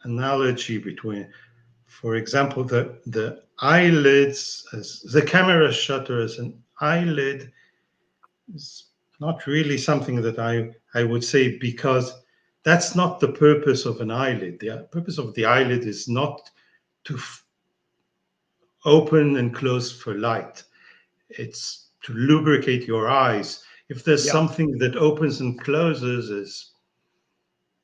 analogy between, for example, the eyelids as the camera shutter as an eyelid is not really something that I would say, because that's not the purpose of an eyelid. The purpose of the eyelid is not to open and close for light. It's to lubricate your eyes. If there's Yeah. something that opens and closes, is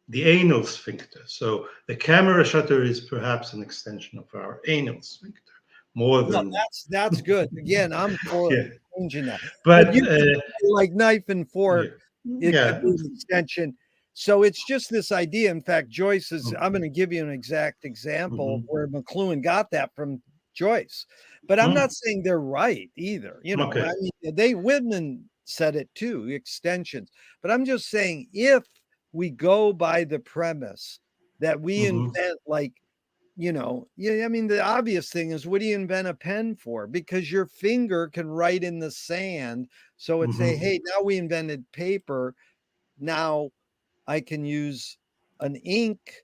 the anal sphincter. So the camera shutter is perhaps an extension of our anal sphincter more No, than that's good. Again, I'm for yeah. changing that. But But you could say like knife and yeah, fork, it could yeah. be an extension. So it's just this idea. In fact, Joyce is, I'm Okay. going to give you an exact example of Mhm. where McLuhan got that from Joyce. But I'm not Mm. saying they're right either. You know, I Okay. mean, they Whitman said it too, extensions. But I'm just saying if we go by the premise that we Mhm. invent like yeah, I mean, the obvious thing is what do you invent a pen for? Because your finger can write in the sand. So it's say, Mhm. hey, now we invented paper. Now I can use an ink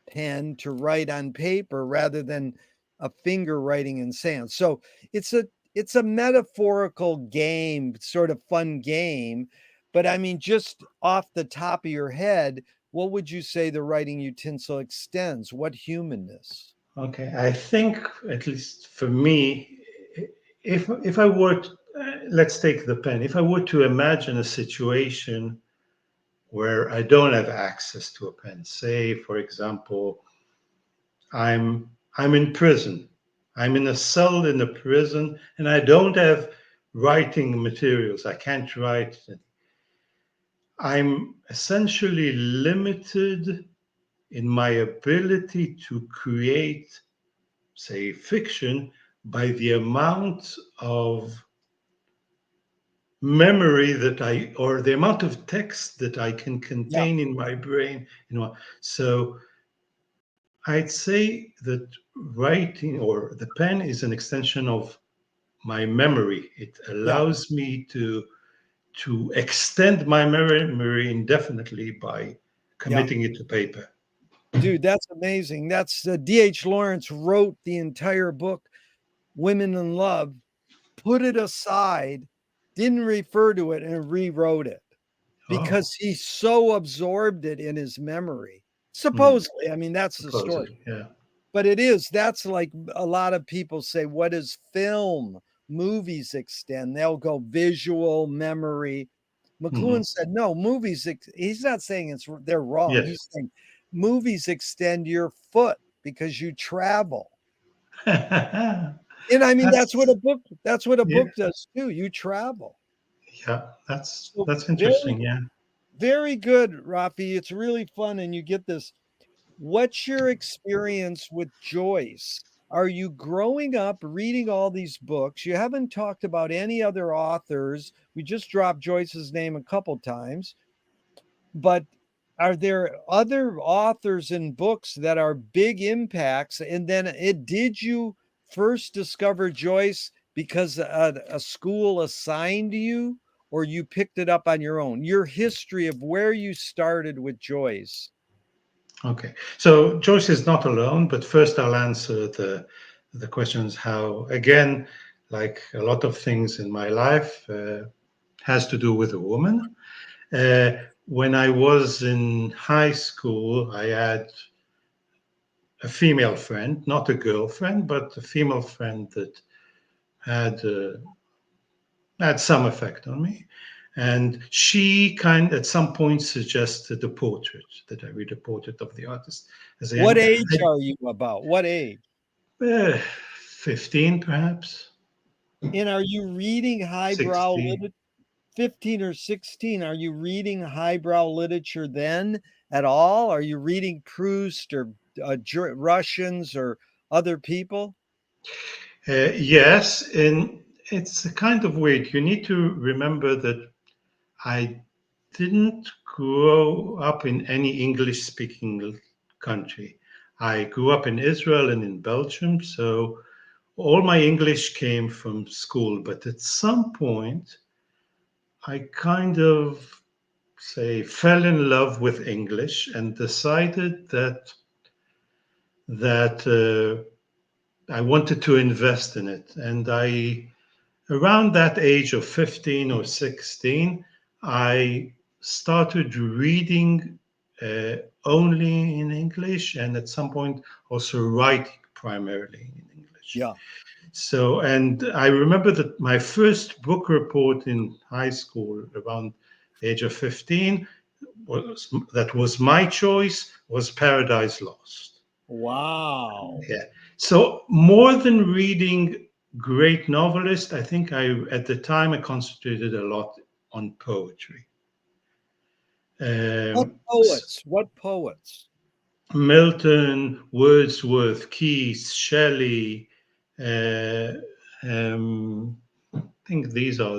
pen to write on paper rather than a finger writing in sand. So it's a it's a metaphorical game, sort of fun game. But I mean, just off the top of your head, what would you say the writing utensil extends? What humanness? Okay. I think, at least for me, if I were to, let's take the pen. If I were to imagine a situation where I don't have access to a pen, say, for example, I'm in prison. I'm in a cell in a prison, and I don't have writing materials. I can't write. I'm essentially limited in my ability to create, say, fiction by the amount of memory that I, or the amount of text that I can Yeah, contain in my brain. So I'd say that writing or the pen is an extension of my memory. It yeah, allows me to extend my memory indefinitely by yeah. committing it to paper. Dude, that's amazing. That's D.H. Lawrence wrote the entire book, Women in Love, put it aside, didn't refer to it, and rewrote it Oh, because he so absorbed it in his memory. hmm, Supposedly, I mean, that's the story. supposedly, yeah. But it is, that's like a lot of people say, what is film? Movies extend. They'll go visual memory. Hmm. McLuhan said, no, movies, he's not saying they're wrong. Yes. He's saying movies extend your foot because you travel. And I mean, That's that's what a yeah, book does too. You travel. yeah. That's So that's very, interesting. Yeah. very good, Rafi. It's really fun. And you get this. What's your experience with Joyce? Are you growing up reading all these books? You haven't talked about any other authors. We just dropped Joyce's name a couple times, but are there other authors and books that are big impacts? And then did you first discover Joyce because a school assigned you or you picked it up on your own? Your history of where you started with Joyce. Okay. So Joyce is not alone, but first I'll answer the questions. How, again, like a lot of things in my life, has to do with a woman. Uh, when I was in high school, I had a female friend, not a girlfriend, but a female friend that had had some effect on me. And she at some point suggested a portrait, that I read a portrait of the artist as a young What man. age are you about? What age? Uh, 15 perhaps, And are you reading highbrow 16. literature? 15 or 16, are you reading highbrow literature then at all? Are you reading Proust or Russians or other people? Yes, and it's a kind of weird. You need to remember that I didn't grow up in any English speaking country. I grew up in Israel and in Belgium, so all my English came from school. But at some point, I kind of say fell in love with English and decided that I wanted to invest in it. And I around that age of 15 or 16, I started reading only in English and at some point also writing primarily in English. Yeah, So, and I remember that my first book report in high school around the age of 15 that was my choice was Paradise Lost. wow. Yeah. So more than reading great novelists, I think I at the time I concentrated a lot on poetry. What S- poets? What poets? Milton, Wordsworth, Keats, Shelley. Uh, I think these are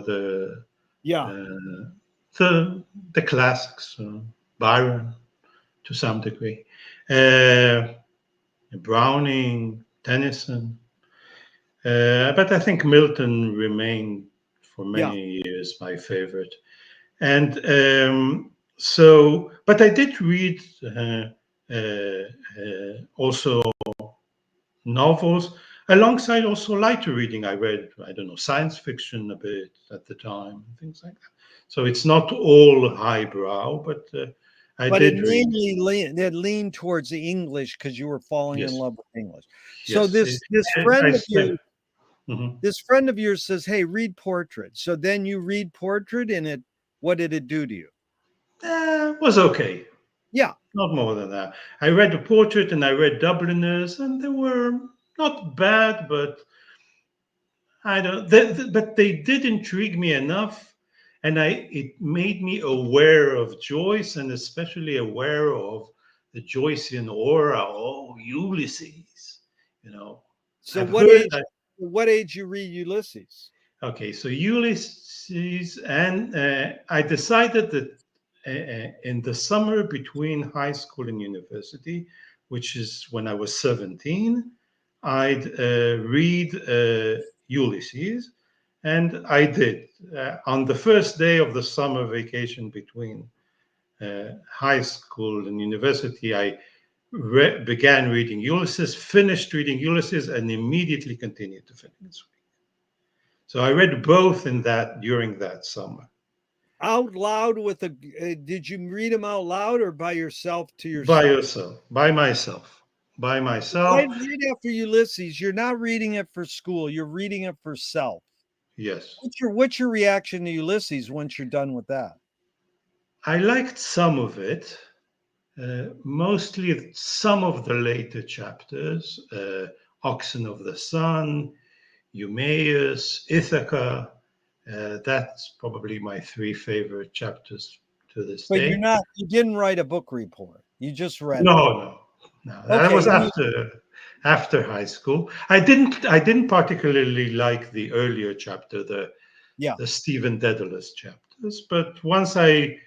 Yeah, uh, the the classics. Byron to some degree, uh, Browning, Tennyson. But I think Milton remained for yeah, many years my favorite. And so, but I did read also novels alongside also lighter reading. I read, I don't know, science fiction a bit at the time, things like that. So it's not all highbrow, but I but it did read. mainly leaned towards the English because you were falling in Yes, love with English. So yes. this I friend of spent. yours, Mhm. this friend of yours says, "Hey, read portrait." So then you read portrait, and it what did it do to you? Was okay. Yeah. Not more than that. I read The Portrait and I read Dubliners, and they were not bad, but I don't. But they did intrigue me enough, and it made me aware of Joyce, and especially aware of the Joycean aura. Oh, Ulysses, you know. So I've heard that. what age you read Ulysses? Okay, so Ulysses, and I decided that in the summer between high school and university, which is when I was 17, I'd read Ulysses, and I did. On the first day of the summer vacation between high school and university, I began reading Ulysses, finished reading Ulysses, and immediately continued to finish. So I read both in that during that summer Out loud with a did you read them out loud or by yourself to by yourself? yourself, by Right, myself. right after Ulysses, you're not reading it for school, you're reading it for self. Yes, What's your reaction to Ulysses once you're done with that? I liked some of it, mostly some of the later chapters, Oxen of the Sun, Eumaeus, Ithaca. That's probably my three favorite chapters to this But day. you didn't write a book report. You just read it. No. That Okay, was after high school. I didn't particularly like the earlier chapter, yeah. the Stephen Dedalus chapters, but once I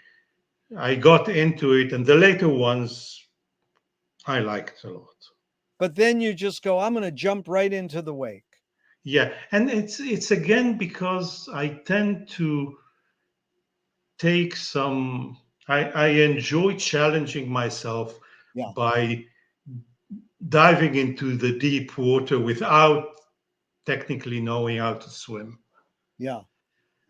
got into it, and the later ones I liked a lot. But then you just go, I'm gonna jump right into the wake. Yeah, and it's again because I tend to take some. I enjoy challenging myself Yeah, by diving into the deep water without technically knowing how to swim. yeah.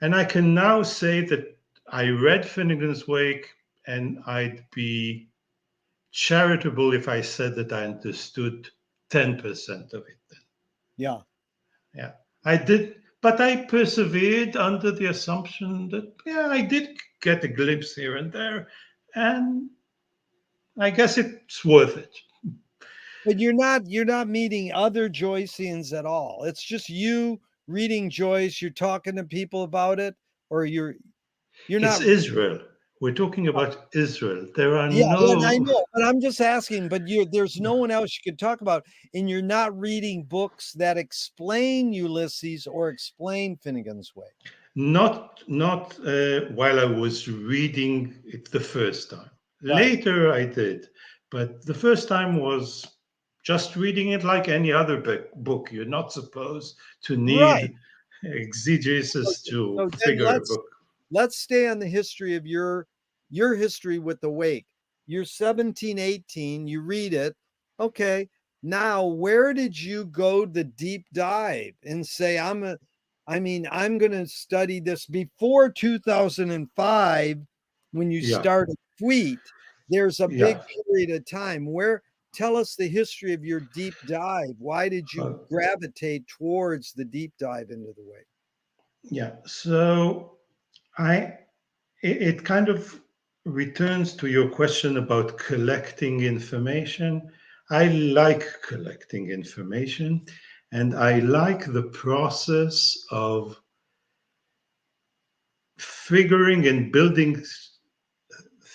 And I can now say that I read Finnegan's Wake, and I'd be charitable if I said that I understood 10% of it. Then. Yeah. Yeah, I did, but I persevered under the assumption that, yeah, I did get a glimpse here and there, and I guess it's worth it. But you're not meeting other Joyceans at all. It's just you reading Joyce, you're talking to people about it, or you're It's not. Israel. We're talking about Israel. There are Yeah, yeah, I no, know, but I'm just asking, but there's no one else you could talk about, and you're not reading books that explain Ulysses or explain Finnegan's Wake. not while I was reading it the first time. Right. Later I did, but the first time was just reading it like any other book. You're not supposed to Right. need exegesis Okay. to So then figure a book. let's stay on the history of your history with the wake. You're 17, 18, you read it. Okay. Now, where did you go the deep dive and say, I'm going to study this before 2005 when you Yeah, started Fleet? There's a yeah. big period of time where tell us the history of your deep dive. Why did you Uh, gravitate towards the deep dive into the wake? yeah. So I it kind of returns to your question about collecting information. I like collecting information and I like the process of figuring and building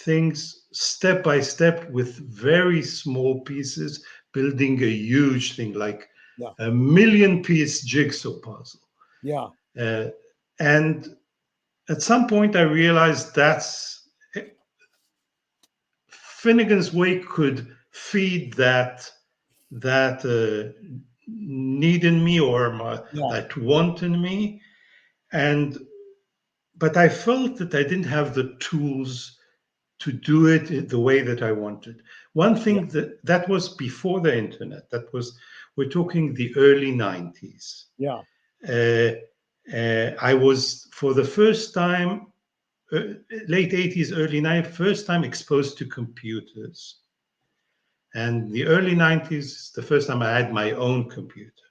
things step by step with very small pieces, building a huge thing like Yeah. a million piece jigsaw puzzle. Yeah. Uh, and at some point, I realized that's Finnegan's Wake could feed that need in me or Yeah. that want in me, and but I felt that I didn't have the tools to do it the way that I wanted. One Yeah. thing that was before the internet. That was we're talking the early 90s. Yeah. Uh, I was for the first time, late 80s, early 90s, first time exposed to computers. And the early 90s, the first time I had my own computer.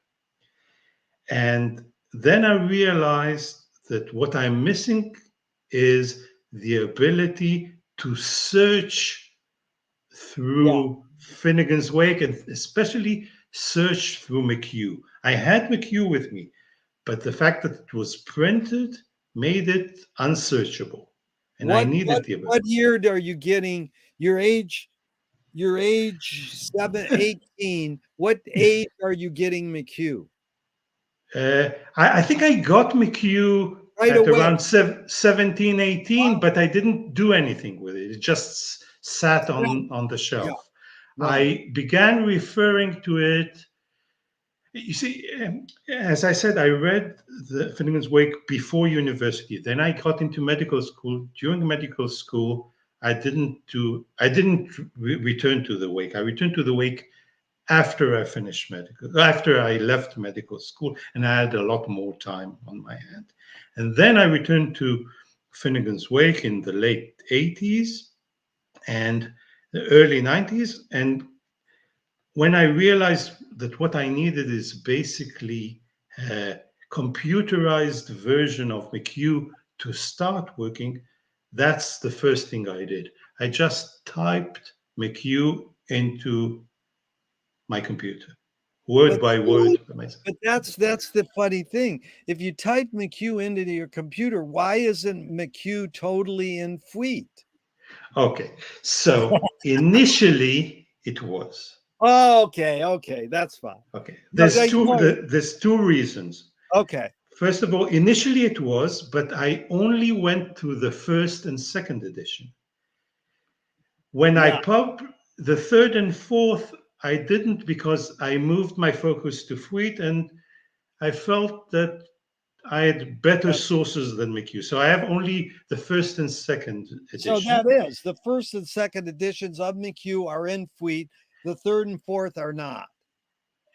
And then I realized that what I'm missing is the ability to search Yeah. through Finnegan's Wake and especially search through McHugh. I had McHugh with me, but the fact that it was printed made it unsearchable. And I What needed the ability. what year are you getting your age? Your age 18. What age are you getting McHugh? I think I got McHugh Right at away. around 17, 18, Wow. but I didn't do anything with it. It just sat Yeah. on the Yeah. shelf. Right. I began referring to it. You see, as I said, I read the Finnegan's Wake before university. Then I got into medical school. During medical school, I didn't return to the Wake. I returned to the Wake after I left medical school, and I had a lot more time on my hand. And then I returned to Finnegan's Wake in the late 80s and the early 90s. And when I realized that what I needed is basically a computerized version of McHugh to start working, that's the first thing I did. I just typed McHugh into my computer, word But by see, word by myself. but that's the funny thing. If you type McHugh into your computer, why isn't McHugh totally in Fleet? Okay, so initially it was Oh, okay, okay, that's fine. okay. No, they no, There's two reasons. okay. First of all, initially it was, but I only went to the first and second edition. When I Yeah. pub the third and fourth, I didn't because I moved my focus to Fleet, and I felt that I had better That sources than McHugh. So I have only the first and second so that edition. is the first and second editions of McHugh are in Fleet. The third and fourth are not.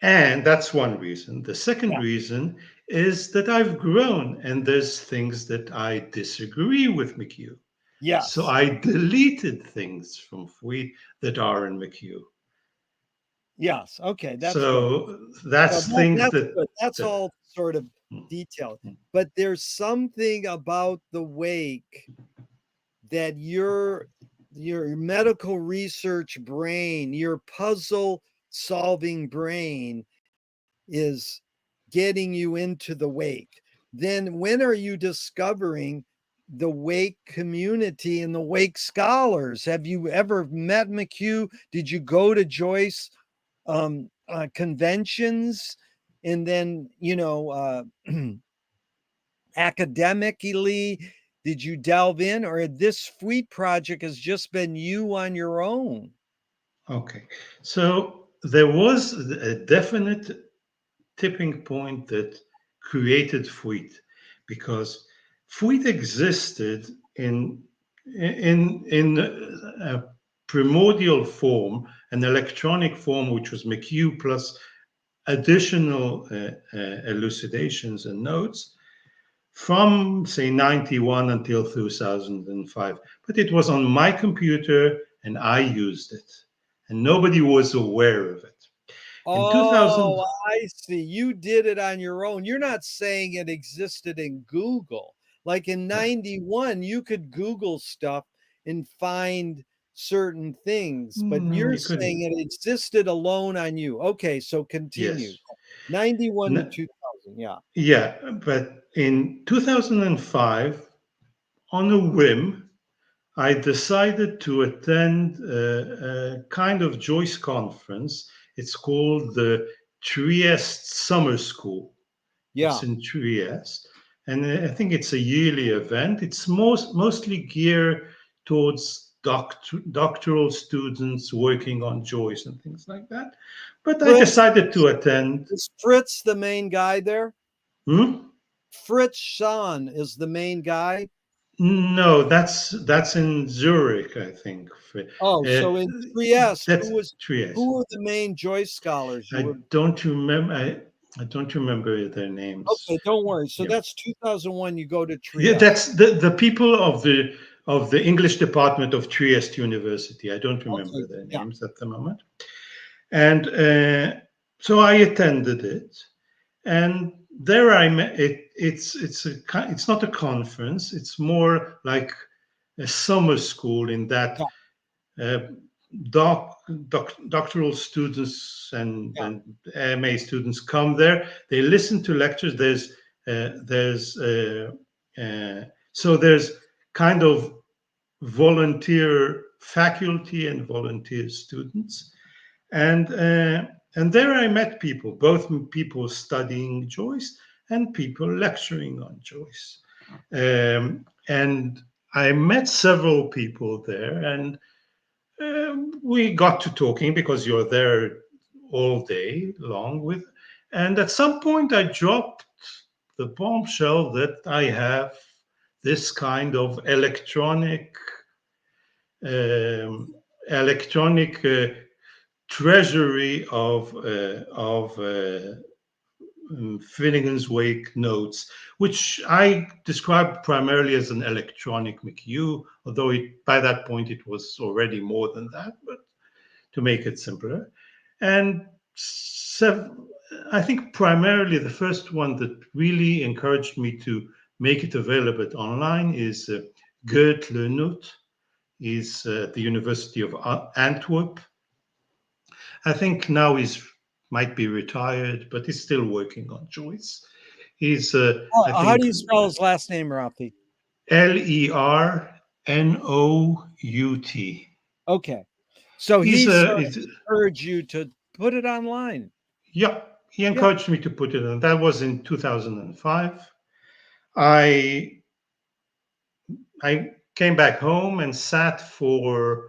And that's one reason. The second Yeah. reason is that I've grown and there's things that I disagree with McHugh. So Yes. I deleted things from Fleet that are in McHugh. Yes. Okay, that's good. So No, that's things that's that good. That's that all sort of mm, detailed. mm. But there's something about the wake that your medical research brain, your puzzle solving brain is getting you into the wake. Then when are you discovering the wake community and the wake scholars? Have you ever met McHugh? Did you go to Joyce conventions? And then, academically, did you delve in, or this Fleet project has just been you on your own? Okay. So there was a definite tipping point that created Fleet, because Fleet existed in a primordial form, an electronic form, which was McHugh plus additional elucidations and notes from say 91 until 2005. But it was on my computer and I used it, and nobody was aware of it. In 2000, Oh, I see. You did it on your own. You're not saying it existed in Google. Like in 91, you could Google stuff and find certain things, but you're you saying couldn't. it existed alone on you. Okay, so continue. Yes. 91 to N- 2000. Yeah. yeah, but in 2005, on a whim, I decided to attend a kind of Joyce conference. It's called the Trieste Summer School. It's Yeah. in Trieste, and I think it's a yearly event. It's mostly geared towards doctoral students working on Joyce and things like that. But I Fritz decided to attend. is Fritz the main guy there? Hmm? Fritz Schahn is the main guy. No, that's in Zurich, I think. Oh, Uh, so in Trieste, that's Trieste. who were the main Joyce scholars you I were? don't remember. I don't remember their names. Okay, don't worry. So Yeah. that's 2001. You go to Yeah, Trieste. that's the people of the English department of Trieste University. I don't Okay, remember their yeah, names at the moment. And so I attended it, and there I met it. It's not a conference. It's more like a summer school in that yeah, uh, doctoral students yeah, and MA students come there. They listen to lectures. There's so there's kind of volunteer faculty and volunteer students, and and there I met people, both people studying Joyce and people lecturing on Joyce, and I met several people there, and we got to talking because you're there all day long with, and at some point I dropped the bombshell that I have this kind of um, electronic treasury of Finnegan's Wake notes, which I described primarily as an electronic McHugh, although by that point it was already more than that, but to make it simpler. And I think primarily the first one that really encouraged me to make it available online is Gert Lernut. He's at the University of Antwerp. I think now he's might be retired, but he's still working on Joyce. He's, I how do think, you spell his last name, Rafi? Lernut. Okay, so He's he a, sort of he's, encouraged you to put it online. yeah, he Yeah, encouraged me to put it on. That was in 2005. I I came back home and sat for,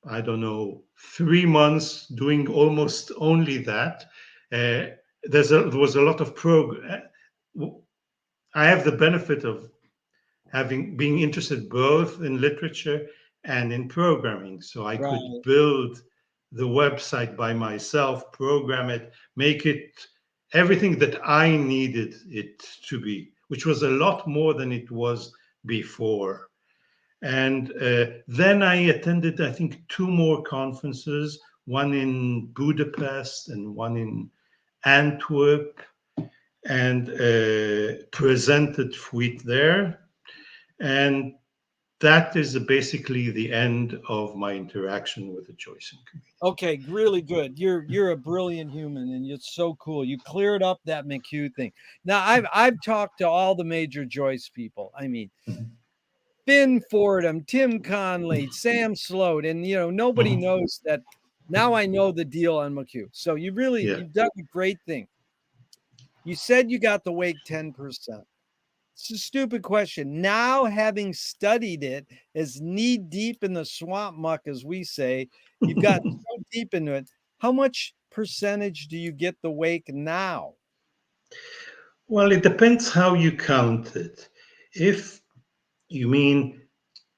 I don't know, 3 months doing almost only that. Uh, there was a lot of I have the benefit of having being interested both in literature and in programming, so I could right. build the website by myself, program it, make it everything that I needed it to be, which was a lot more than it was before. And then I attended, I think, two more conferences, one in Budapest and one in Antwerp, and presented Fleet there. And that is basically the end of my interaction with the Joycean community. Okay, really good. You're a brilliant human, and it's so cool. You cleared up that McHugh thing. Now, I've talked to all the major Joyce people. I mean, Mhm. Finn Fordham, Tim Conley, Sam Sloat, and nobody Mhm. knows that. Now I know the deal on McHugh. So Yeah. you've done a great thing. You said you got the wake 10%. It's a stupid question. Now, having studied it as knee deep in the swamp muck, as we say, you've gotten so deep into it. How much percentage do you get the wake now? Well, it depends how you count it. If you mean,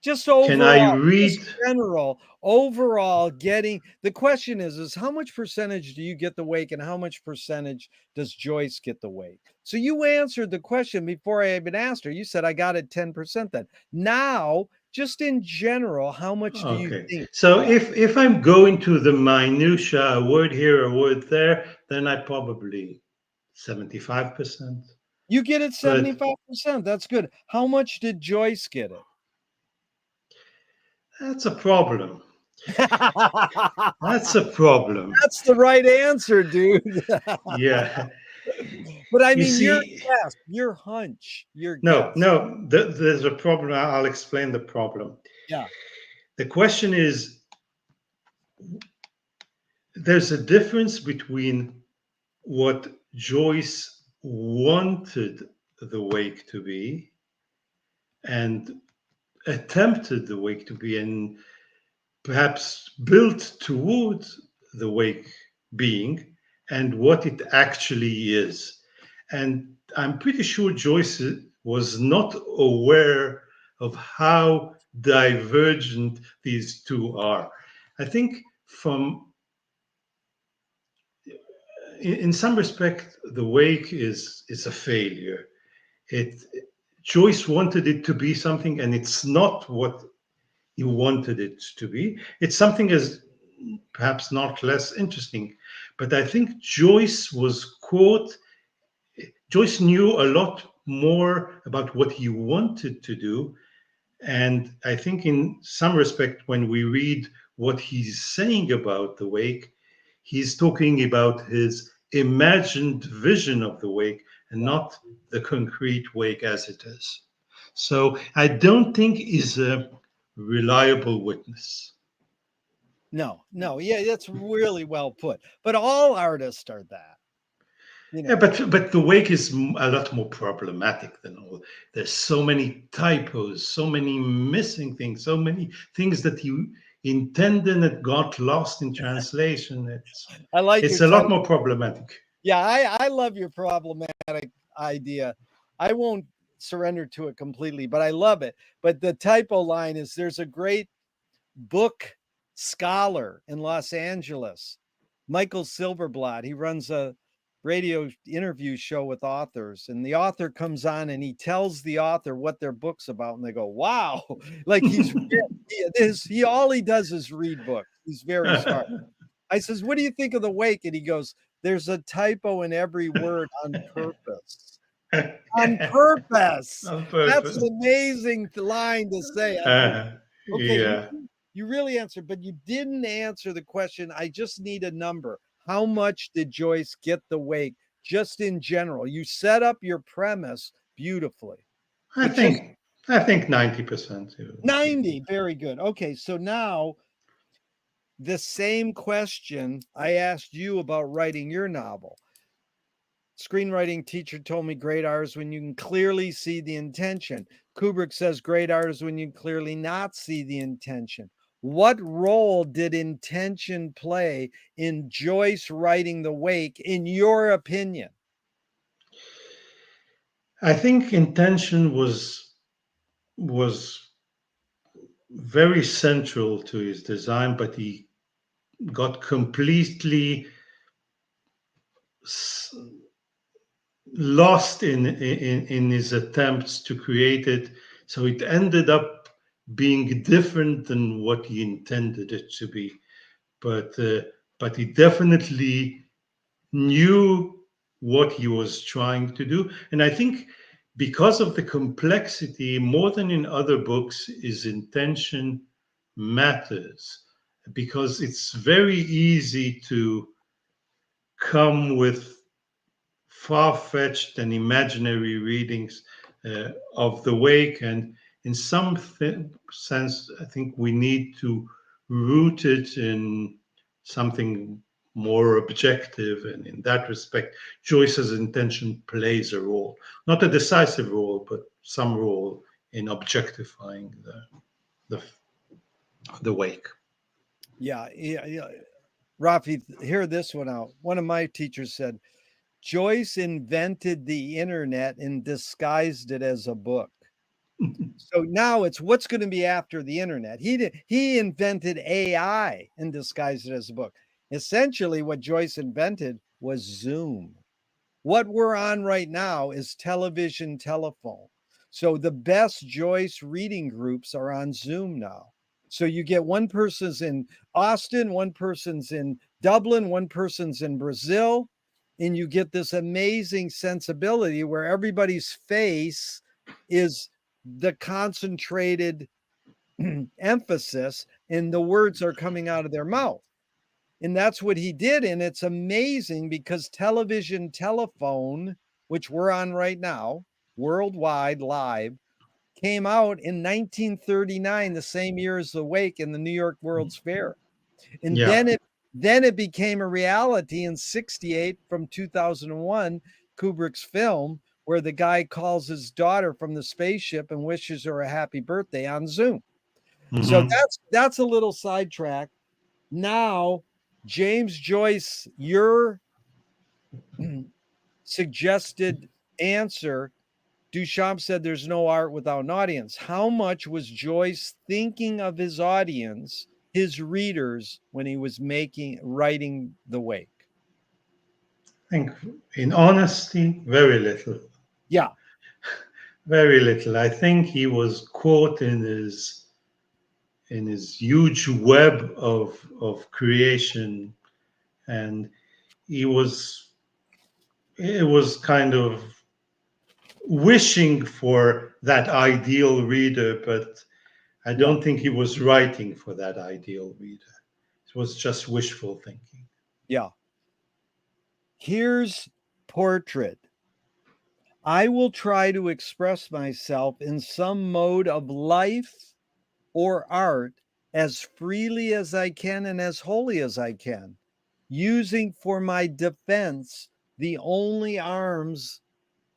Just can I overall, just read? general, overall getting the question is how much percentage do you get the wake and how much percentage does Joyce get the wake? So you answered the question before I even asked her. You said I got it 10% then. Now, just in general, how much do you Okay. think you So got? if I'm going to the minutia, a word here, a word there, then I probably 75%. You get it But 75%. That's good. How much did Joyce get it? that's a problem. That's That's a problem. the right answer, dude. Yeah. But I You mean, your see, guess, your hunch, your no, guess. no, there's a problem. I'll explain the problem. Yeah. The question is, there's a difference between what Joyce wanted the wake to be and attempted the wake to be, and perhaps built towards the wake being, and what it actually is. And I'm pretty sure Joyce was not aware of how divergent these two are. I think from in some respect the wake is a failure. It Joyce wanted it to be something, and it's not what you wanted it to be. It's something as perhaps not less interesting, but I think Joyce knew a lot more about what he wanted to do. And I think, in some respect, when we read what he's saying about the wake, he's talking about his imagined vision of the wake and Yeah. not the concrete wake as it is. So I don't think he's a reliable witness. No, no. Yeah, that's really well put. But all artists are that, you Yeah, know. but the wake is a lot more problematic than all. There's so many typos, so many missing things, so many things that you intended that got lost in translation. I like It's your a lot type. more problematic. Yeah, I love your problematic idea. I won't surrender to it completely, but I love it. But the typo line is there's a great book scholar in Los Angeles, Michael Silverblatt. He runs a radio interview show with authors, and the author comes on and he tells the author what their book's about, and they go, "Wow!" Like he all he does is read books. He's very smart. I says, "What do you think of the wake?" And he goes, "There's a typo in every word on purpose." On purpose. On That's purpose. an amazing line to say on purpose. Okay, Yeah. you really answered, but you didn't answer the question. I just need a number. How much did Joyce get the wake just in general? You set up your premise beautifully, I but just think I think 90%. 90. Very good. Okay, so now the same question I asked you about writing your novel. Screenwriting teacher told me great art is when you can clearly see the intention. Kubrick says great art is when you can clearly not see the intention. What role did intention play in Joyce writing The Wake, in your opinion? I think intention was very central to his design, but he got completely lost in his attempts to create it. So it ended up being different than what he intended it to be. But but he definitely knew what he was trying to do, and I think because of the complexity, more than in other books, his intention matters, because it's very easy to come with far-fetched and imaginary readings of the wake, and in some sense I think we need to root it in something more objective, and in that respect Joyce's intention plays a role, not a decisive role, but some role in objectifying the, the wake. Yeah, yeah, yeah. Rafi, hear this one out. One of my teachers said, Joyce invented the internet and disguised it as a book. So now it's what's going to be after the internet. He invented AI and disguised it as a book. Essentially, what Joyce invented was Zoom. What we're on right now is television, telephone. So the best Joyce reading groups are on Zoom now. So you get one person's in Austin, one person's in Dublin, one person's in Brazil, and you get this amazing sensibility where everybody's face is the concentrated emphasis and the words are coming out of their mouth. And that's what he did. And it's amazing because television, telephone, which we're on right now, worldwide live, came out in 1939, the same year as the Wake in the New York World's Fair. And Yeah. then it became a reality in 68 from 2001, Kubrick's film, where the guy calls his daughter from the spaceship and wishes her a happy birthday on Zoom. So Mm-hmm. that's a little sidetrack. Now, James Joyce, your suggested answer, Duchamp said there's no art without an audience. How much was Joyce thinking of his audience, his readers, when he was writing The Wake? I think, in honesty, very little. Yeah. Very little. I think he was caught in his huge web of creation, and he was it was kind of wishing for that ideal reader, but I Yeah. don't think he was writing for that ideal reader. It was just wishful thinking. Yeah. Here's Portrait. I will try to express myself in some mode of life or art as freely as I can and as wholly as I can, using for my defense the only arms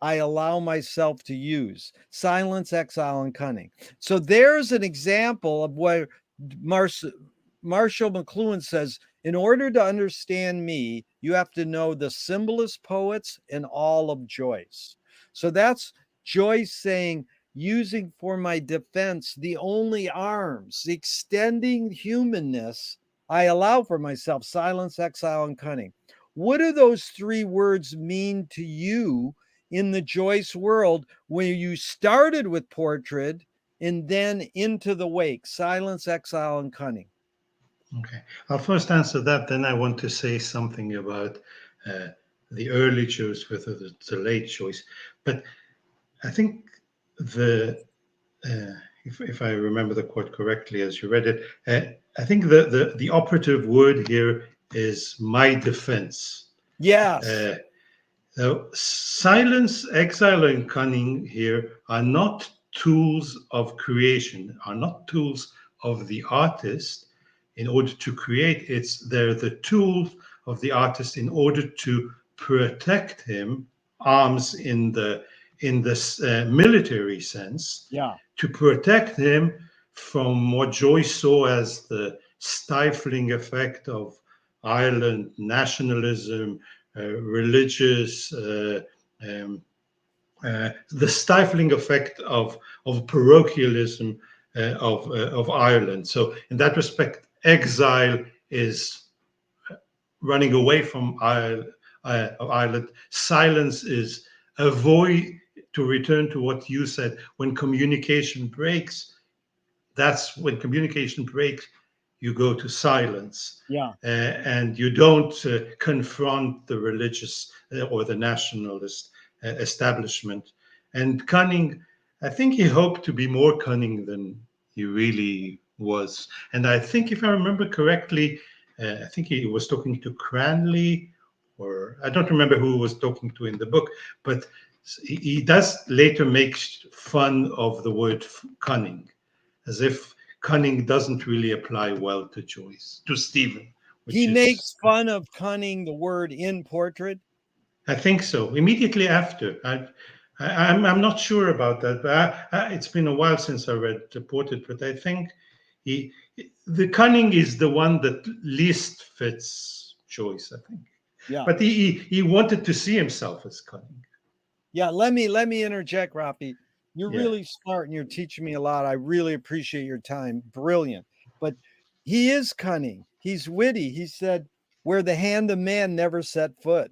I allow myself to use: silence, exile, and cunning. So there's an example of where Marshall McLuhan says, in order to understand me, you have to know the symbolist poets and all of Joyce. So that's Joyce saying, using for my defense the only arms, extending humanness I allow for myself: silence, exile, and cunning. What do those three words mean to you in the Joyce world where you started with Portrait and then into the Wake: silence, exile, and cunning? Okay, I'll first answer that. Then I want to say something about uh, the early choice versus the late choice. But I think the if I remember the quote correctly as you read it, I think the operative word here is my defense. Yes. Uh, Now, silence, exile, and cunning here are not tools of creation, are not tools of the artist in order to create. They're the tools of the artist in order to protect him, arms in this military sense, Yeah. to protect him from what Joyce saw as the stifling effect of Ireland nationalism, religious, the stifling effect of parochialism of Ireland. So, in that respect, exile is running away from Ireland. Silence is avoid, to return to what you said, when communication breaks. That's when communication breaks, you go to silence, Yeah. and you don't confront the religious or the nationalist establishment. And cunning, I think he hoped to be more cunning than he really was. And I think, if I remember correctly, I think he was talking to Cranley, or I don't remember who he was talking to in the book, but he does later make fun of the word cunning, as if cunning doesn't really apply well to Joyce, to Stephen, He which is, makes fun of cunning, the word in Portrait. I think so. Immediately after, I'm not sure about that, but it's been a while since I read the portrait. But I think he, the cunning is the one that least fits Joyce. I think, Yeah. but he wanted to see himself as cunning. Yeah, let me interject, Rafi. You're Yeah, really smart and you're teaching me a lot. I really appreciate your time. Brilliant. But he is cunning. He's witty. He said, "Where the hand of man never set foot."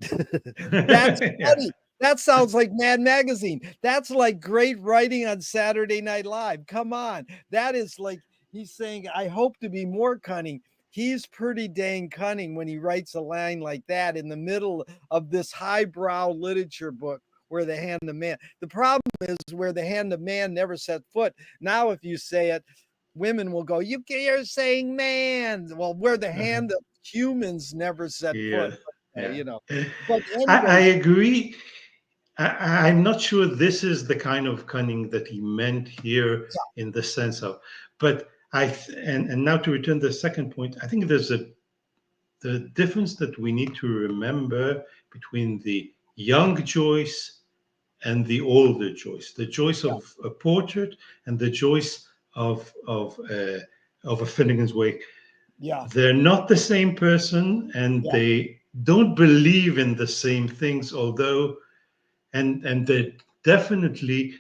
That's yeah, funny. That sounds like Mad Magazine. That's like great writing on Saturday Night Live. Come on. That is like he's saying, "I hope to be more cunning." He's pretty dang cunning when he writes a line like that in the middle of this highbrow literature book, where the hand of man. The problem is where the hand of man never set foot. Now, if you say it, women will go, "You're saying man." Well, where the hand of humans never set foot, yeah, yeah. you know. But I anyways, agree. I'm not sure this is the kind of cunning that he meant here in the sense of, but and now to return to the second point, I think there's the difference that we need to remember between the young Joyce and the older Joyce, the Joyce yeah, of a portrait and the Joyce of a Finnegan's Wake. yeah, They're not the same person, and yeah, they don't believe in the same things, although and they definitely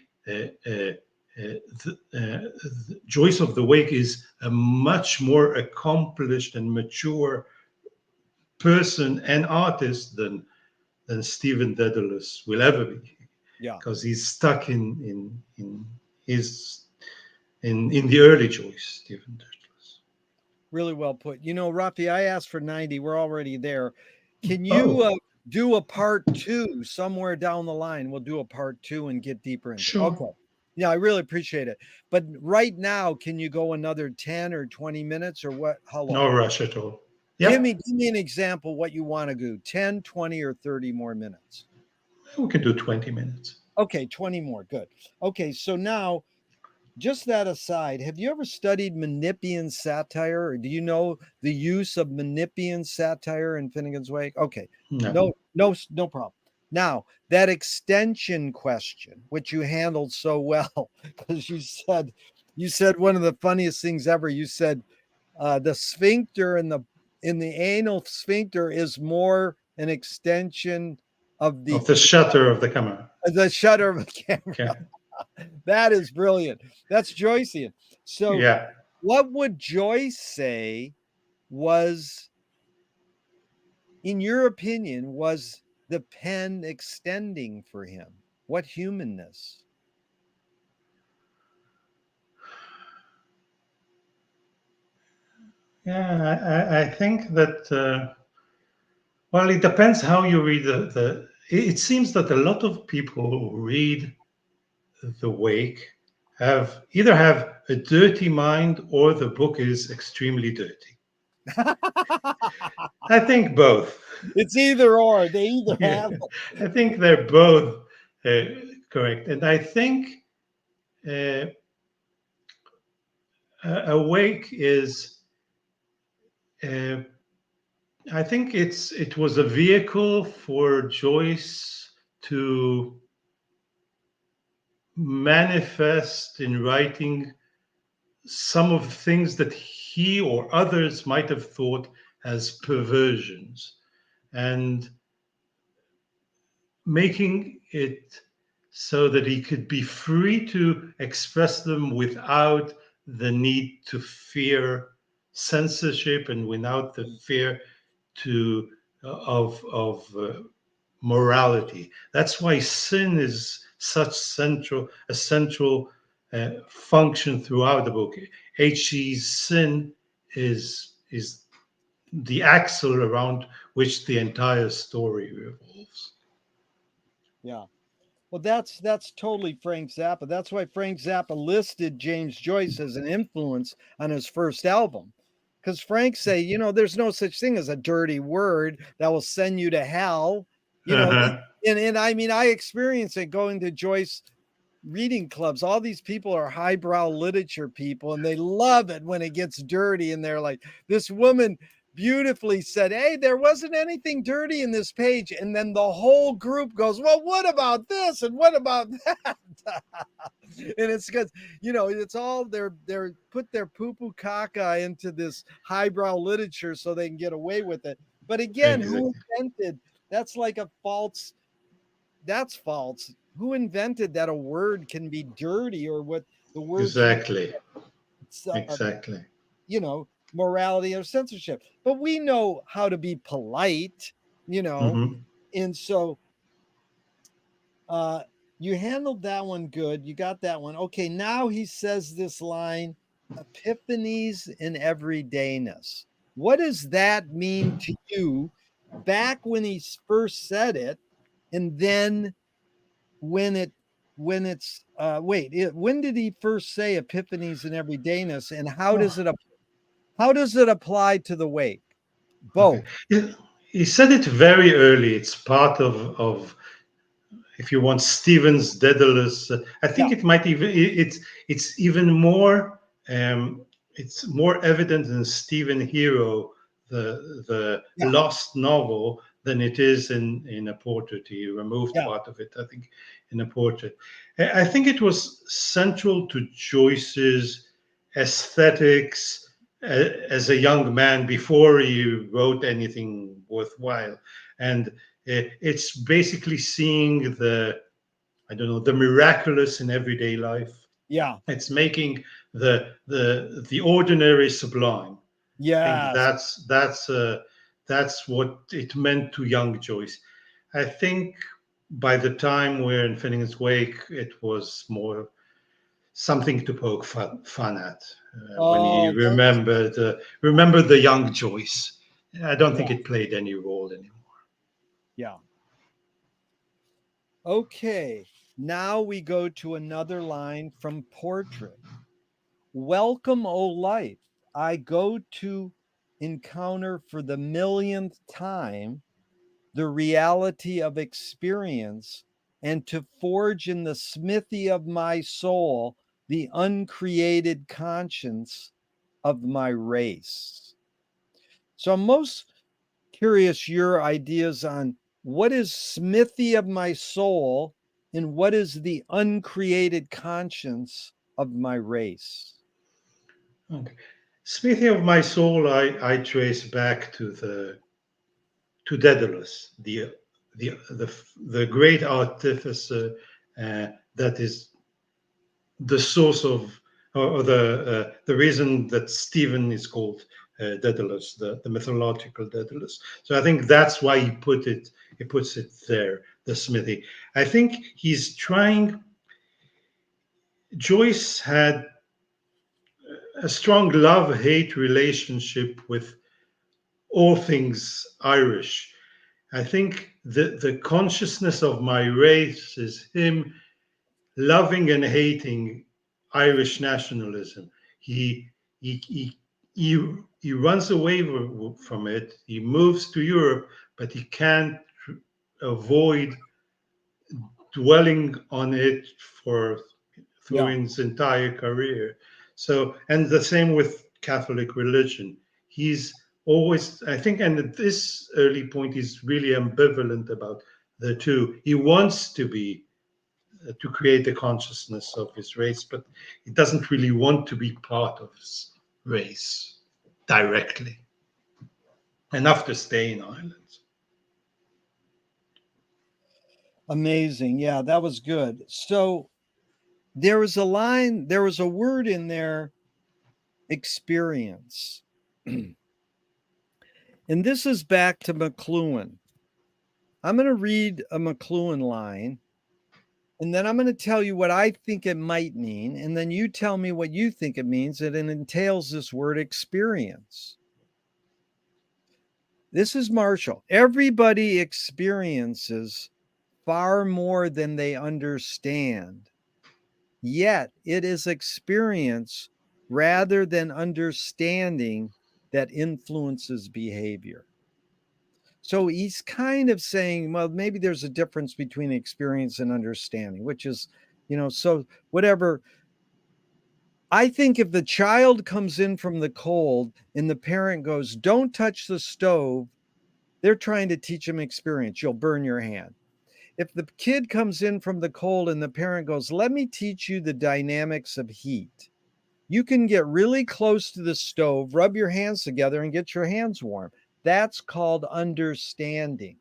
Joyce of the Wake is a much more accomplished and mature person and artist than Stephen Dedalus will ever be, yeah. because he's stuck in his in the early Joyce, Stephen Dedalus. Really well put. Rafi, I asked for 90. We're already there. Can you Oh, do a part two somewhere down the line? We'll do a part two and get deeper into it. sure, Okay. Yeah, I really appreciate it. But right now, can you go another 10 or 20 minutes or what? How long? no rush at all. Give Yep, me give me an example what you want to do. 10, 20, or 30 more minutes. we can do 20 minutes. Okay, 20 more. Good. Okay, so now just that aside, have you ever studied Menippean satire, or do you know the use of Menippean satire in Finnegan's Wake? Okay, No, no problem. Now, that extension question, which you handled so well, because you said one of the funniest things ever. You said the sphincter in the anal sphincter is more an extension of of the shutter of the camera. the shutter of a Okay. camera. That is brilliant. That's Joycean. So, Yeah. what would Joyce say was, in your opinion, was the pen extending for him? What humanness? Yeah, I think that, well, it depends how you read the. It seems that a lot of people who read The Wake have a dirty mind, or the book is extremely dirty. I think both. It's either or. They either Yeah, have. I think they're both uh, correct, and I think uh, Awake is. Uh, I think it was a vehicle for Joyce to manifest in writing some of the things that he or others might have thought as perversions, and making it so that he could be free to express them without the need to fear censorship and without the fear to of morality. That's why sin is such central function throughout the book. H.G.'s sin is the axle around which the entire story revolves. Yeah. Well, that's totally Frank Zappa. That's why Frank Zappa listed James Joyce as an influence on his first album. Because Frank say, there's no such thing as a dirty word that will send you to hell. You know, Uh-huh. and I mean, I experienced it going to Joyce reading clubs. All these people are highbrow literature people, and they love it when it gets dirty. And they're like, this woman beautifully said, "Hey, there wasn't anything dirty in this page." And then the whole group goes, "Well, what about this? And what about that?" And it's because, it's all they're put their poo-poo caca into this highbrow literature so they can get away with it. But again, who Exactly. invented that's like a false that's false. Who invented that a word can be dirty or what the word can Exactly. uh, Exactly. morality or censorship? But we know how to be polite, you know, Hmm. and so uh you handled that one good. You got that one. Okay, now he says this line, epiphanies in everydayness. What does that mean to you back when he first said it? And then when it when it's when did he first say epiphanies and everydayness, and Oh, how does it apply to the wake? okay. Both. He said it very early. It's part of if you want Stephen's Daedalus. I Yeah, think it might even it's even more it's more evident in Stephen Hero, the yeah, lost novel, than it is in a portrait. He removed yeah, part of it, I think, in a portrait. I think it was central to Joyce's aesthetics as a young man before he wrote anything worthwhile, and it's basically seeing the, I don't know, the miraculous in everyday life. yeah, It's making the ordinary sublime. I think yes. that's what it meant to young Joyce. I think by the time we're in Finnegan's Wake, it was more something to poke fun at when Oh, you remember the young Joyce. I don't yeah, think it played any role anymore. yeah. Okay, now we go to another line from Portrait. Welcome, O life. I go to encounter for the millionth time the reality of experience, and to forge in the smithy of my soul the uncreated conscience of my race. So I'm most curious your ideas on what is smithy of my soul and what is the uncreated conscience of my race. Okay. Speaking of my soul, I trace back to Daedalus, the great artificer that is the source of, or the reason that Stephen is called Daedalus, the mythological Daedalus. So I think that's why he puts it there, the smithy. I think he's trying. Joyce had a strong love-hate relationship with all things Irish. I think the consciousness of my race is him loving and hating Irish nationalism. He he he he runs away from it. He moves to Europe, but he can't avoid dwelling on it for through Yeah. his entire career. So, and the same with Catholic religion. He's always, I think, and at this early point, he's really ambivalent about the two. He wants to be to create the consciousness of his race, but he doesn't really want to be part of his race directly. Enough to stay in Ireland. Amazing. Yeah, that was good. So there was a word in there, experience. And this is back to McLuhan. I'm going to read a McLuhan line, and then I'm going to tell you what I think it might mean. And then you tell me what you think it means. And it entails this word experience. This is Marshall. Everybody experiences far more than they understand. Yet it is experience rather than understanding that influences behavior. So he's kind of saying, well, maybe there's a difference between experience and understanding, which is, so whatever. I think if the child comes in from the cold and the parent goes, don't touch the stove, they're trying to teach him experience. You'll burn your hand. If the kid comes in from the cold and the parent goes, let me teach you the dynamics of heat, you can get really close to the stove, rub your hands together, and get your hands warm. That's called understanding.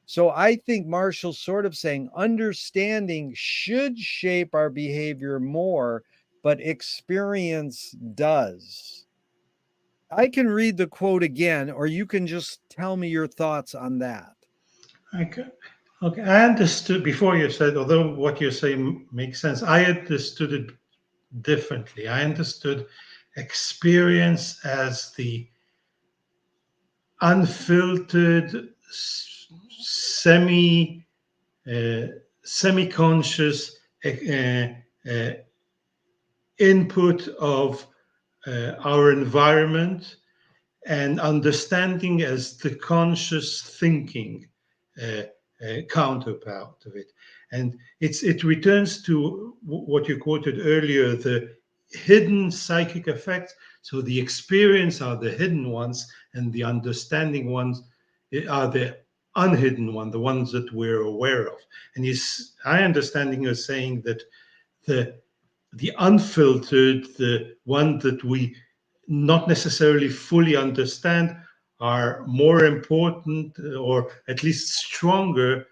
So I think Marshall's sort of saying understanding should shape our behavior more, but experience does. I can read the quote again, or you can just tell me your thoughts on that. Okay. Okay, I understood before you said, although what you're saying makes sense, I understood it differently. I understood experience as the unfiltered, semi uh, semi-conscious uh, input of our environment, and understanding as the conscious thinking uh, counterpart of it. And it returns to what you quoted earlier, the hidden psychic effects. So the experience are the hidden ones, and the understanding ones are the unhidden one, the ones that we're aware of. And I understanding is saying that the the unfiltered, the one that we not necessarily fully understand, are more important, or at least stronger,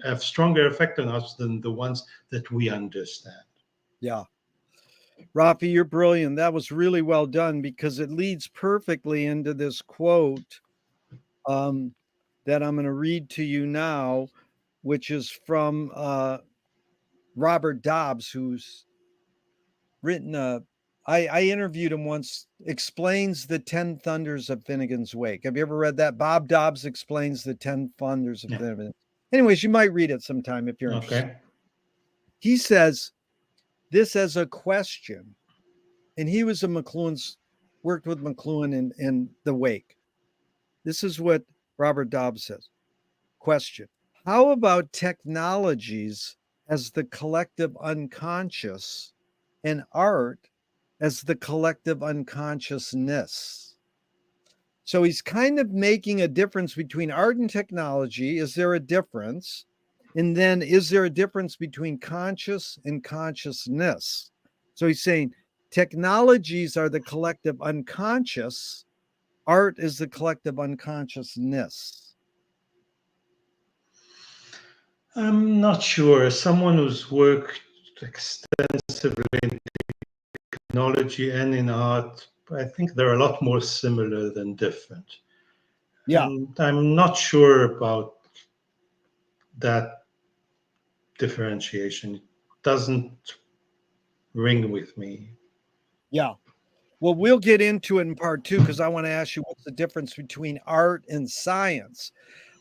have stronger effect on us than the ones that we understand. Yeah. Rafi, you're brilliant. That was really well done because it leads perfectly into this quote um, that I'm going to read to you now, which is from Robert Dobbs, who's written a. I interviewed him once. Explains the 10 thunders of Finnegan's Wake. Have you ever read that? Bob Dobbs explains the 10 thunders of Yeah. Finnegan's. Anyways, you might read it sometime if you're interested. Okay. He says this as a question, and he was a McLuhan's, worked with McLuhan in the Wake. This is what Robert Dobbs says. Question: how about technologies as the collective unconscious and art as the collective unconsciousness? So he's kind of making a difference between art and technology. Is there a difference? And then is there a difference between conscious and consciousness? So he's saying technologies are the collective unconscious, art is the collective unconsciousness. I'm not sure. As someone who's worked extensively in technology and in art, I think they're a lot more similar than different. Yeah. And I'm not sure about that differentiation. It doesn't ring with me. Yeah. Well, we'll get into it in part two because I want to ask you what's the difference between art and science.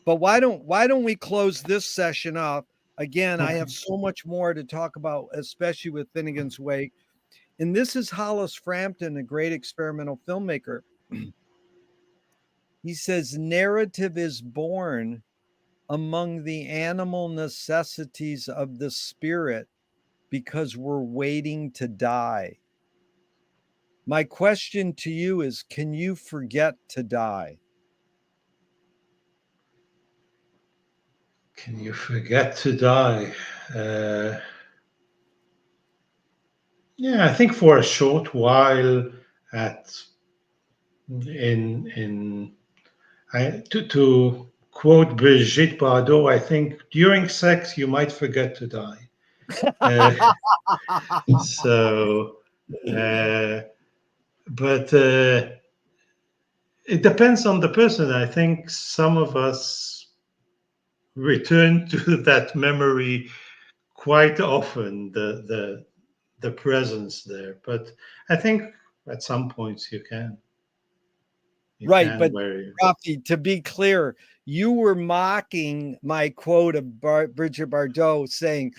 But why don't we close this session up? Again, I Okay. have so much more to talk about, especially with Finnegan's Wake. And this is Hollis Frampton, a great experimental filmmaker. He says narrative is born among the animal necessities of the spirit because we're waiting to die. My question to you is, can you forget to die? Can you forget to die? Uh, yeah, I think for a short while, at in to quote Brigitte Bardot, I think during sex you might forget to die. Uh, so, uh, but it depends on the person. I think some of us return to that memory quite often, the presence there. But I think at some points you can. You Right, can but vary. Rafi, to be clear, you were mocking my quote of Bridget Bardot saying,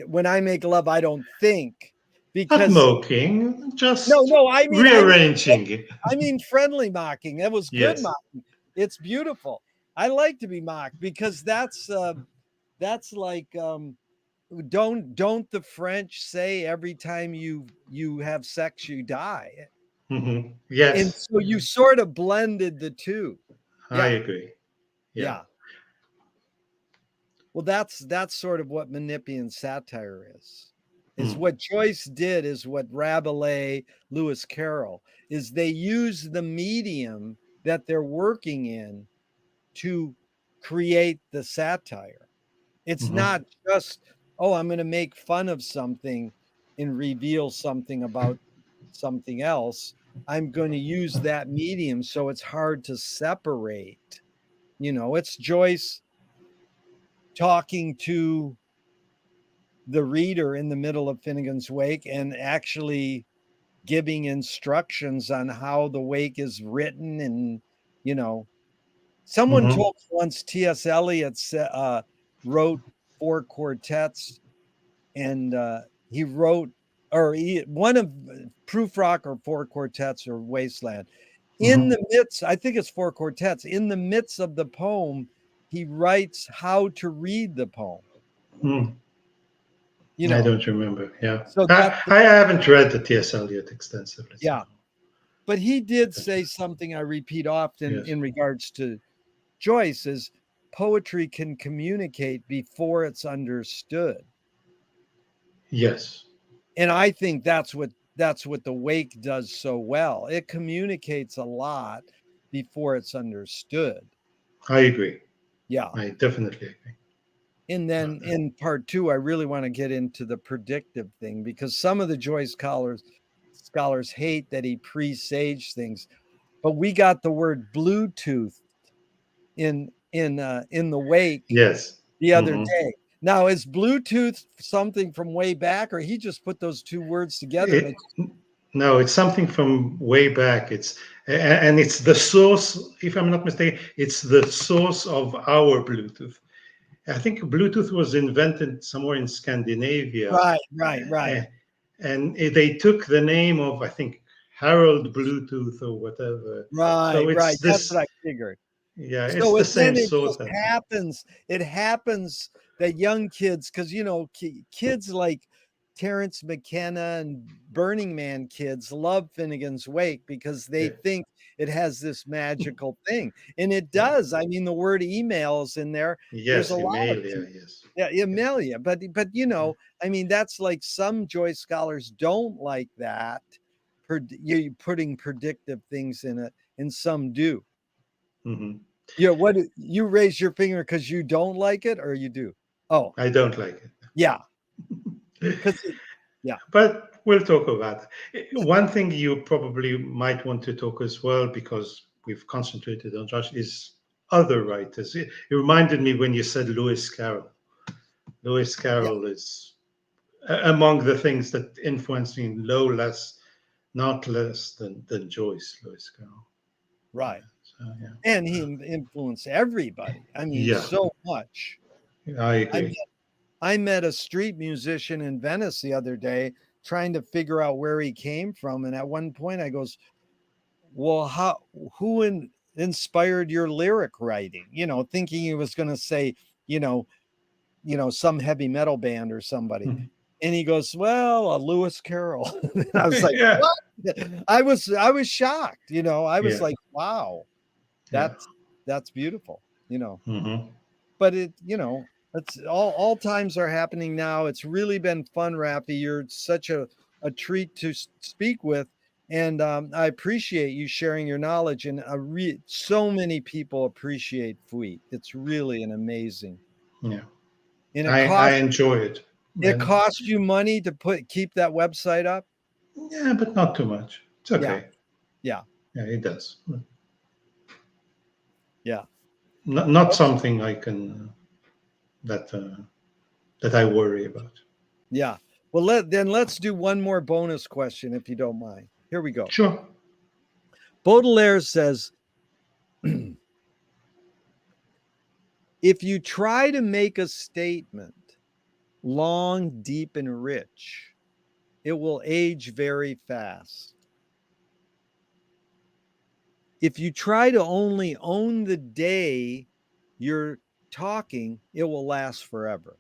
"When I make love, I don't think," Not because mocking, no, just no, rearranging. I mean friendly mocking. That was good Yes. mocking. It's beautiful. I like to be mocked because that's like don't the French say every time you have sex you die? And Yes, so you sort of blended the two. I Yeah, agree. Yeah. yeah. Well, that's sort of what Manipian satire is. Is Mm. what Joyce did is what Rabelais, Lewis Carroll, is they use the medium that they're working in to create the satire. It's Hmm. not just, oh, I'm going to make fun of something and reveal something about something else. I'm going to use that medium so it's hard to separate. It's Joyce talking to the reader in the middle of Finnegan's Wake and actually giving instructions on how the wake is written. And, you know, someone Hmm. told me once T.S. Eliot wrote four quartets and he wrote, one of Proof Rock or four quartets or Wasteland. In Hmm. the midst, I think it's four quartets, in the midst of the poem, he writes how to read the poem, Mm. you I know. don't remember. Yeah. So I, that, I haven't read the T.S. Eliot extensively. So. yeah. But he did say something I repeat often Yes. in regards to Joyce is poetry can communicate before it's understood. Yes. And I think that's what the wake does so well. It communicates a lot before it's understood. I agree. Yeah. I definitely agree. And then in part two, I really want to get into the predictive thing because some of the Joyce scholars hate that he presaged things, but we got the word Bluetooth in the wake Yes. the other Hmm. day. Now, is Bluetooth something from way back, or he just put those two words together? But No, it's something from way back. And it's the source. If I'm not mistaken, it's the source of our Bluetooth. I think Bluetooth was invented somewhere in Scandinavia, right, right, right, uh, and they took the name of, I think, Harold Bluetooth or whatever. right, So right. it's That's what this. I figured. Yeah, it's So the then same it source. just I think. happens. It happens that young kids, because kids like Terrence McKenna and Burning Man kids love Finnegan's Wake because they Yeah. think it has this magical thing, and it Yeah. does. I mean, the word email is in there. There's a Yes, lot of Emalia. Yes. yeah, Yeah. Amelia, but I mean, that's like some Joyce scholars don't like that. You putting predictive things in it, and some do. Hmm. Yeah, what you raise your finger because you don't like it, or you do? Oh, I don't like yeah, it. because yeah, But we'll talk about it. One thing you probably might want to talk as well, because we've concentrated on Josh, is other writers. It reminded me when you said Lewis Carroll. Lewis yeah, Carroll is among the things that influenced me not less than Joyce. Lewis Carroll. right. So yeah, And he influenced everybody. I mean, yeah, so much. I I met agree. I met a street musician in Venice the other day, trying to figure out where he came from, and at one point I goes, well, who inspired your lyric writing? Thinking he was going to say, you know, some heavy metal band or somebody. And he goes, well, Lewis Carroll. And I was like, Yeah, what? I was shocked. I was yeah, like, wow, yeah. that's beautiful. Hmm. But it's all times are happening now. It's really been fun, Rafi. You're such a treat to speak with. And I appreciate you sharing your knowledge. And so many people appreciate Fleet. It's really an amazing. Yeah, And I enjoy it, it and costs you money to keep that website up. yeah, but not too much. It's Yeah, okay. yeah, Yeah, it does. yeah. Not Okay, something I can that that I worry about. yeah. Well, let's do one more bonus question if you don't mind. Here we go. Sure. Baudelaire says If you try to make a statement long, deep, and rich, it will age very fast. If you try to only own the day you're talking, it will last forever.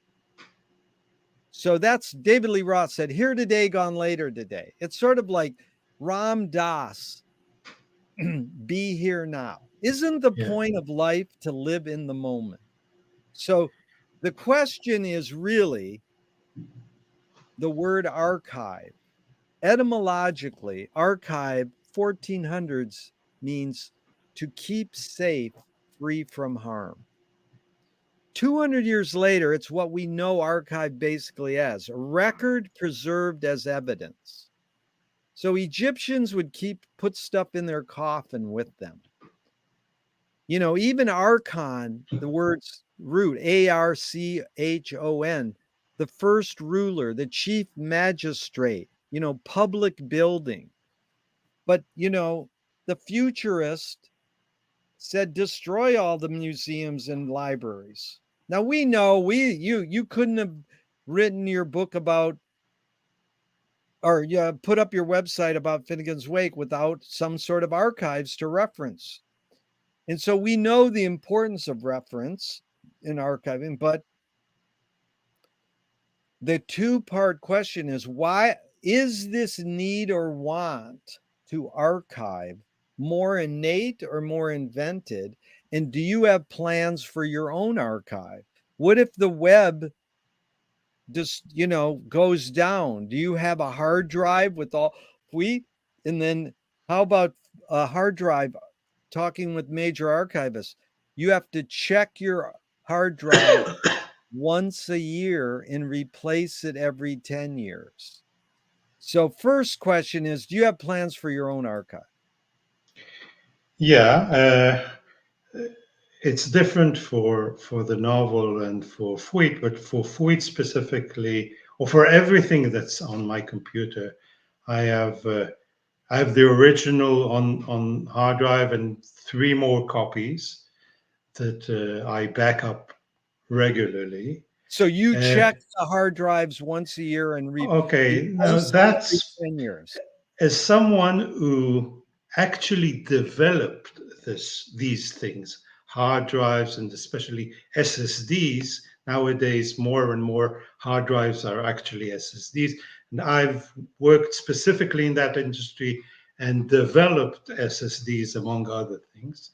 So that's David Lee Roth said, here today, gone later today. It's sort of like Ram Dass, be here now. Isn't the Yeah. point of life to live in the moment? So the question is really the word archive. Etymologically, archive, 1400s, means to keep safe, free from harm. 200 years later, it's what we know archive basically as a record preserved as evidence. So Egyptians would put stuff in their coffin with them. Even archon, the word's root, Archon, the first ruler, the chief magistrate, public building. But, the futurist said destroy all the museums and libraries. Now we know you couldn't have written your book about or put up your website about Finnegan's Wake without some sort of archives to reference. And so we know the importance of reference in archiving, but the two-part question is why is this need or want to archive more innate or more invented? And do you have plans for your own archive? What if the web just, goes down? Do you have a hard drive with all we and then how about a hard drive talking with major archivists? You have to check your hard drive once a year and replace it every 10 years. So, first question is, do you have plans for your own archive? Yeah, it's different for the novel and for Fuit, but for Fuit specifically, or for everything that's on my computer, I have I have the original on hard drive and three more copies that I back up regularly. So you Uh, check the hard drives once a year and okay, now replace them every that's 10 years. as someone who actually developed these things, hard drives and especially SSDs. Nowadays, more and more hard drives are actually SSDs. And I've worked specifically in that industry and developed SSDs, among other things.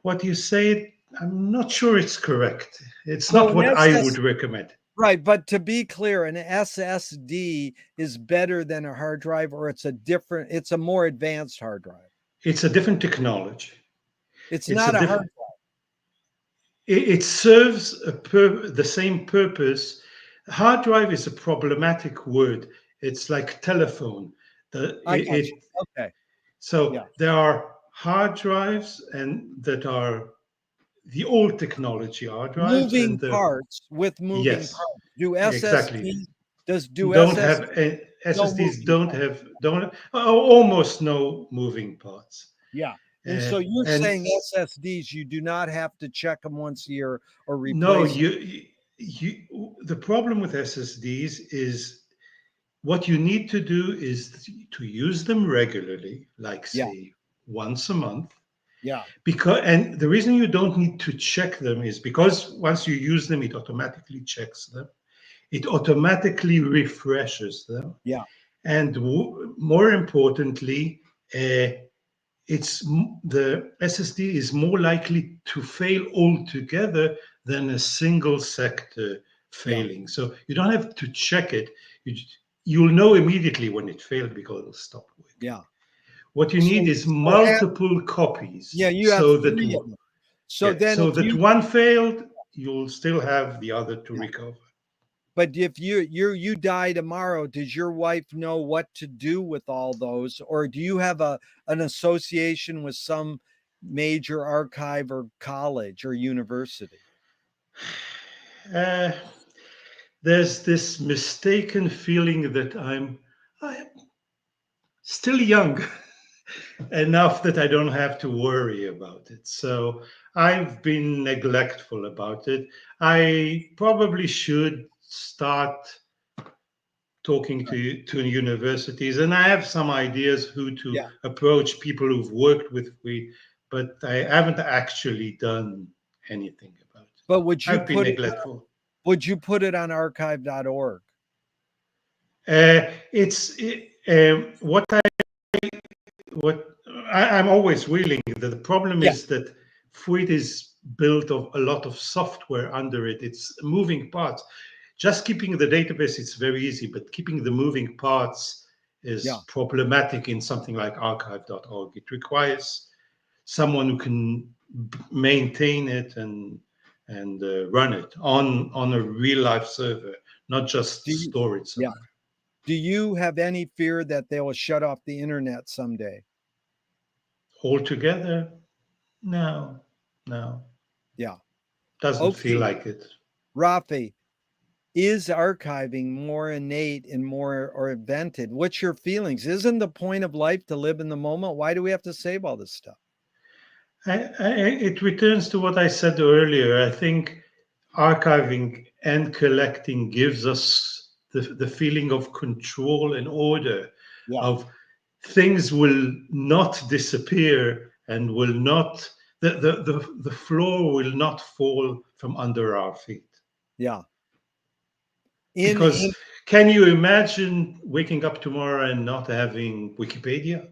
What you say, I'm not sure it's correct. It's Well, not an what I would SS, recommend. right, but to be clear, an SSD is better than a hard drive, or it's a more advanced hard drive. It's a different technology. It's It's a not a hard different. It serves the same purpose. Hard drive is a problematic word. It's like telephone. The, I got you. it, Okay. so Yeah. there are hard drives and that are the old technology hard drives Moving and the parts with moving yes, parts. Do exactly. SSD do Don't SS have no SSDs moving don't parts? have don't almost no moving parts. Yeah. And so you're And saying SSDs, you do not have to check them once a year or no, replace them. the problem with SSDs is what you need to do is to use them regularly, like Yeah. say once a month. Yeah. Because and the reason you don't need to check them is because once you use them, it automatically checks them. It automatically refreshes them, Yeah. and more importantly, the SSD is more likely to fail altogether than a single sector Yeah. failing. So you don't have to check it. You, you'll know immediately when it failed because it'll stop working. Yeah. What you need So is so multiple copies yeah, you have so that 3 of them. So yeah, then so if that you one failed, you'll still have the other to yeah. recover. But if you die tomorrow, does your wife know what to do with all those? Or do you have an association with some major archive or college or university? Uh, there's this mistaken feeling that I'm still young. enough that I don't have to worry about it. So I've been neglectful about it. I probably should start talking to universities, and I have some ideas who to Yeah. approach people who've worked with me, but I haven't actually done anything about it. But I've been neglectful. would you put it on archive.org? What I'm always willing. The problem Yeah. is that Fluid is built of a lot of software under it. It's moving parts. Just keeping the database is very easy, but keeping the moving parts Yeah. is problematic in something like archive.org. It requires someone who can maintain it and run it on a real life server, not just Do you store it yeah. somewhere. Do you have any fear that they will shut off the internet someday? Altogether, no, no, Yeah. doesn't feel Okay. like it. Rafi, is archiving more innate and more or invented? What's your feelings? Isn't the point of life to live in the moment? Why do we have to save all this stuff? It returns to what I said earlier. I think archiving and collecting gives us the feeling of control and order, Yeah. of things will not disappear and will not, the floor will not fall from under our feet. Yeah. In Because can you imagine waking up tomorrow and not having Wikipedia?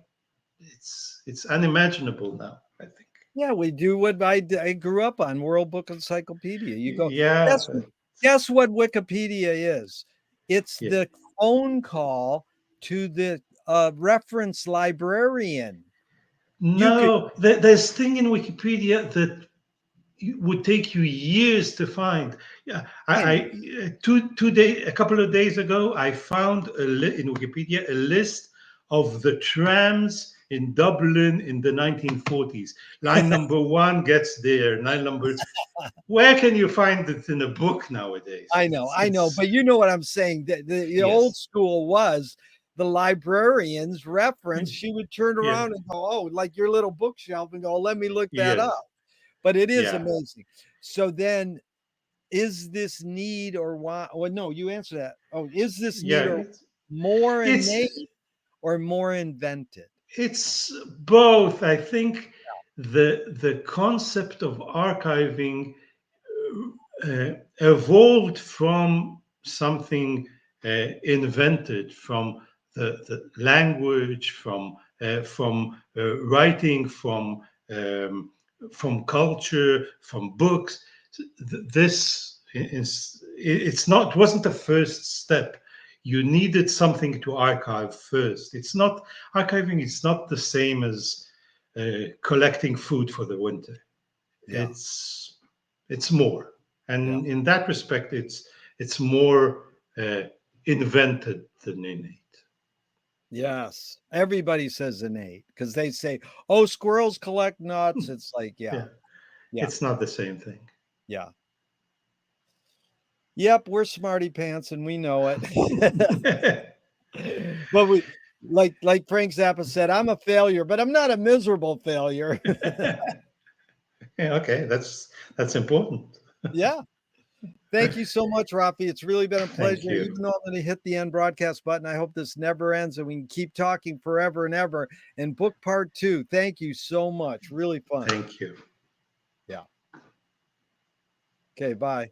It's unimaginable now, I think. Yeah, we do what I grew up on, World Book Encyclopedia. You go, Yeah, guess guess what Wikipedia is? It's yeah. the phone call to the, reference librarian. You could No, there's thing in Wikipedia that would take you years to find. Yeah, I know. a couple of days ago, I found in Wikipedia a list of the trams in Dublin in the 1940s. Line number one gets there. Line number. Where can you find it in a book nowadays? I know, but you know what I'm saying. The old Yes, school was the librarian's reference. She would turn yeah, around and go, "Oh, like your little bookshelf," and go, "Let me look that yes, up." But it is yeah, amazing. So then, is this need or why? Well, no, you answer that. Oh, is this need yeah. or more It's innate or more invented? It's both. I think the concept of archiving evolved from something invented, from the language, from writing, from culture, from books. This is it's not it wasn't the first step. You needed something to archive first. It's not archiving. It's not the same as collecting food for the winter. Yeah. It's it's more, Yeah. and in that respect, it's more invented than innate. Yes. Everybody says innate because they say, "Oh, squirrels collect nuts." Hmm. It's like, yeah, Yeah, yeah, it's not the same thing. yeah. Yep, we're smarty pants and we know it. But we like Frank Zappa said, "I'm a failure, but I'm not a miserable failure." Yeah, okay, that's important. Yeah. Thank you so much, Rafi. It's really been a Thank pleasure. you. Even though I'm going to hit the end broadcast button, I hope this never ends and we can keep talking forever and ever. And book part 2. Thank you so much. Really fun. Thank you. Yeah. Okay, bye.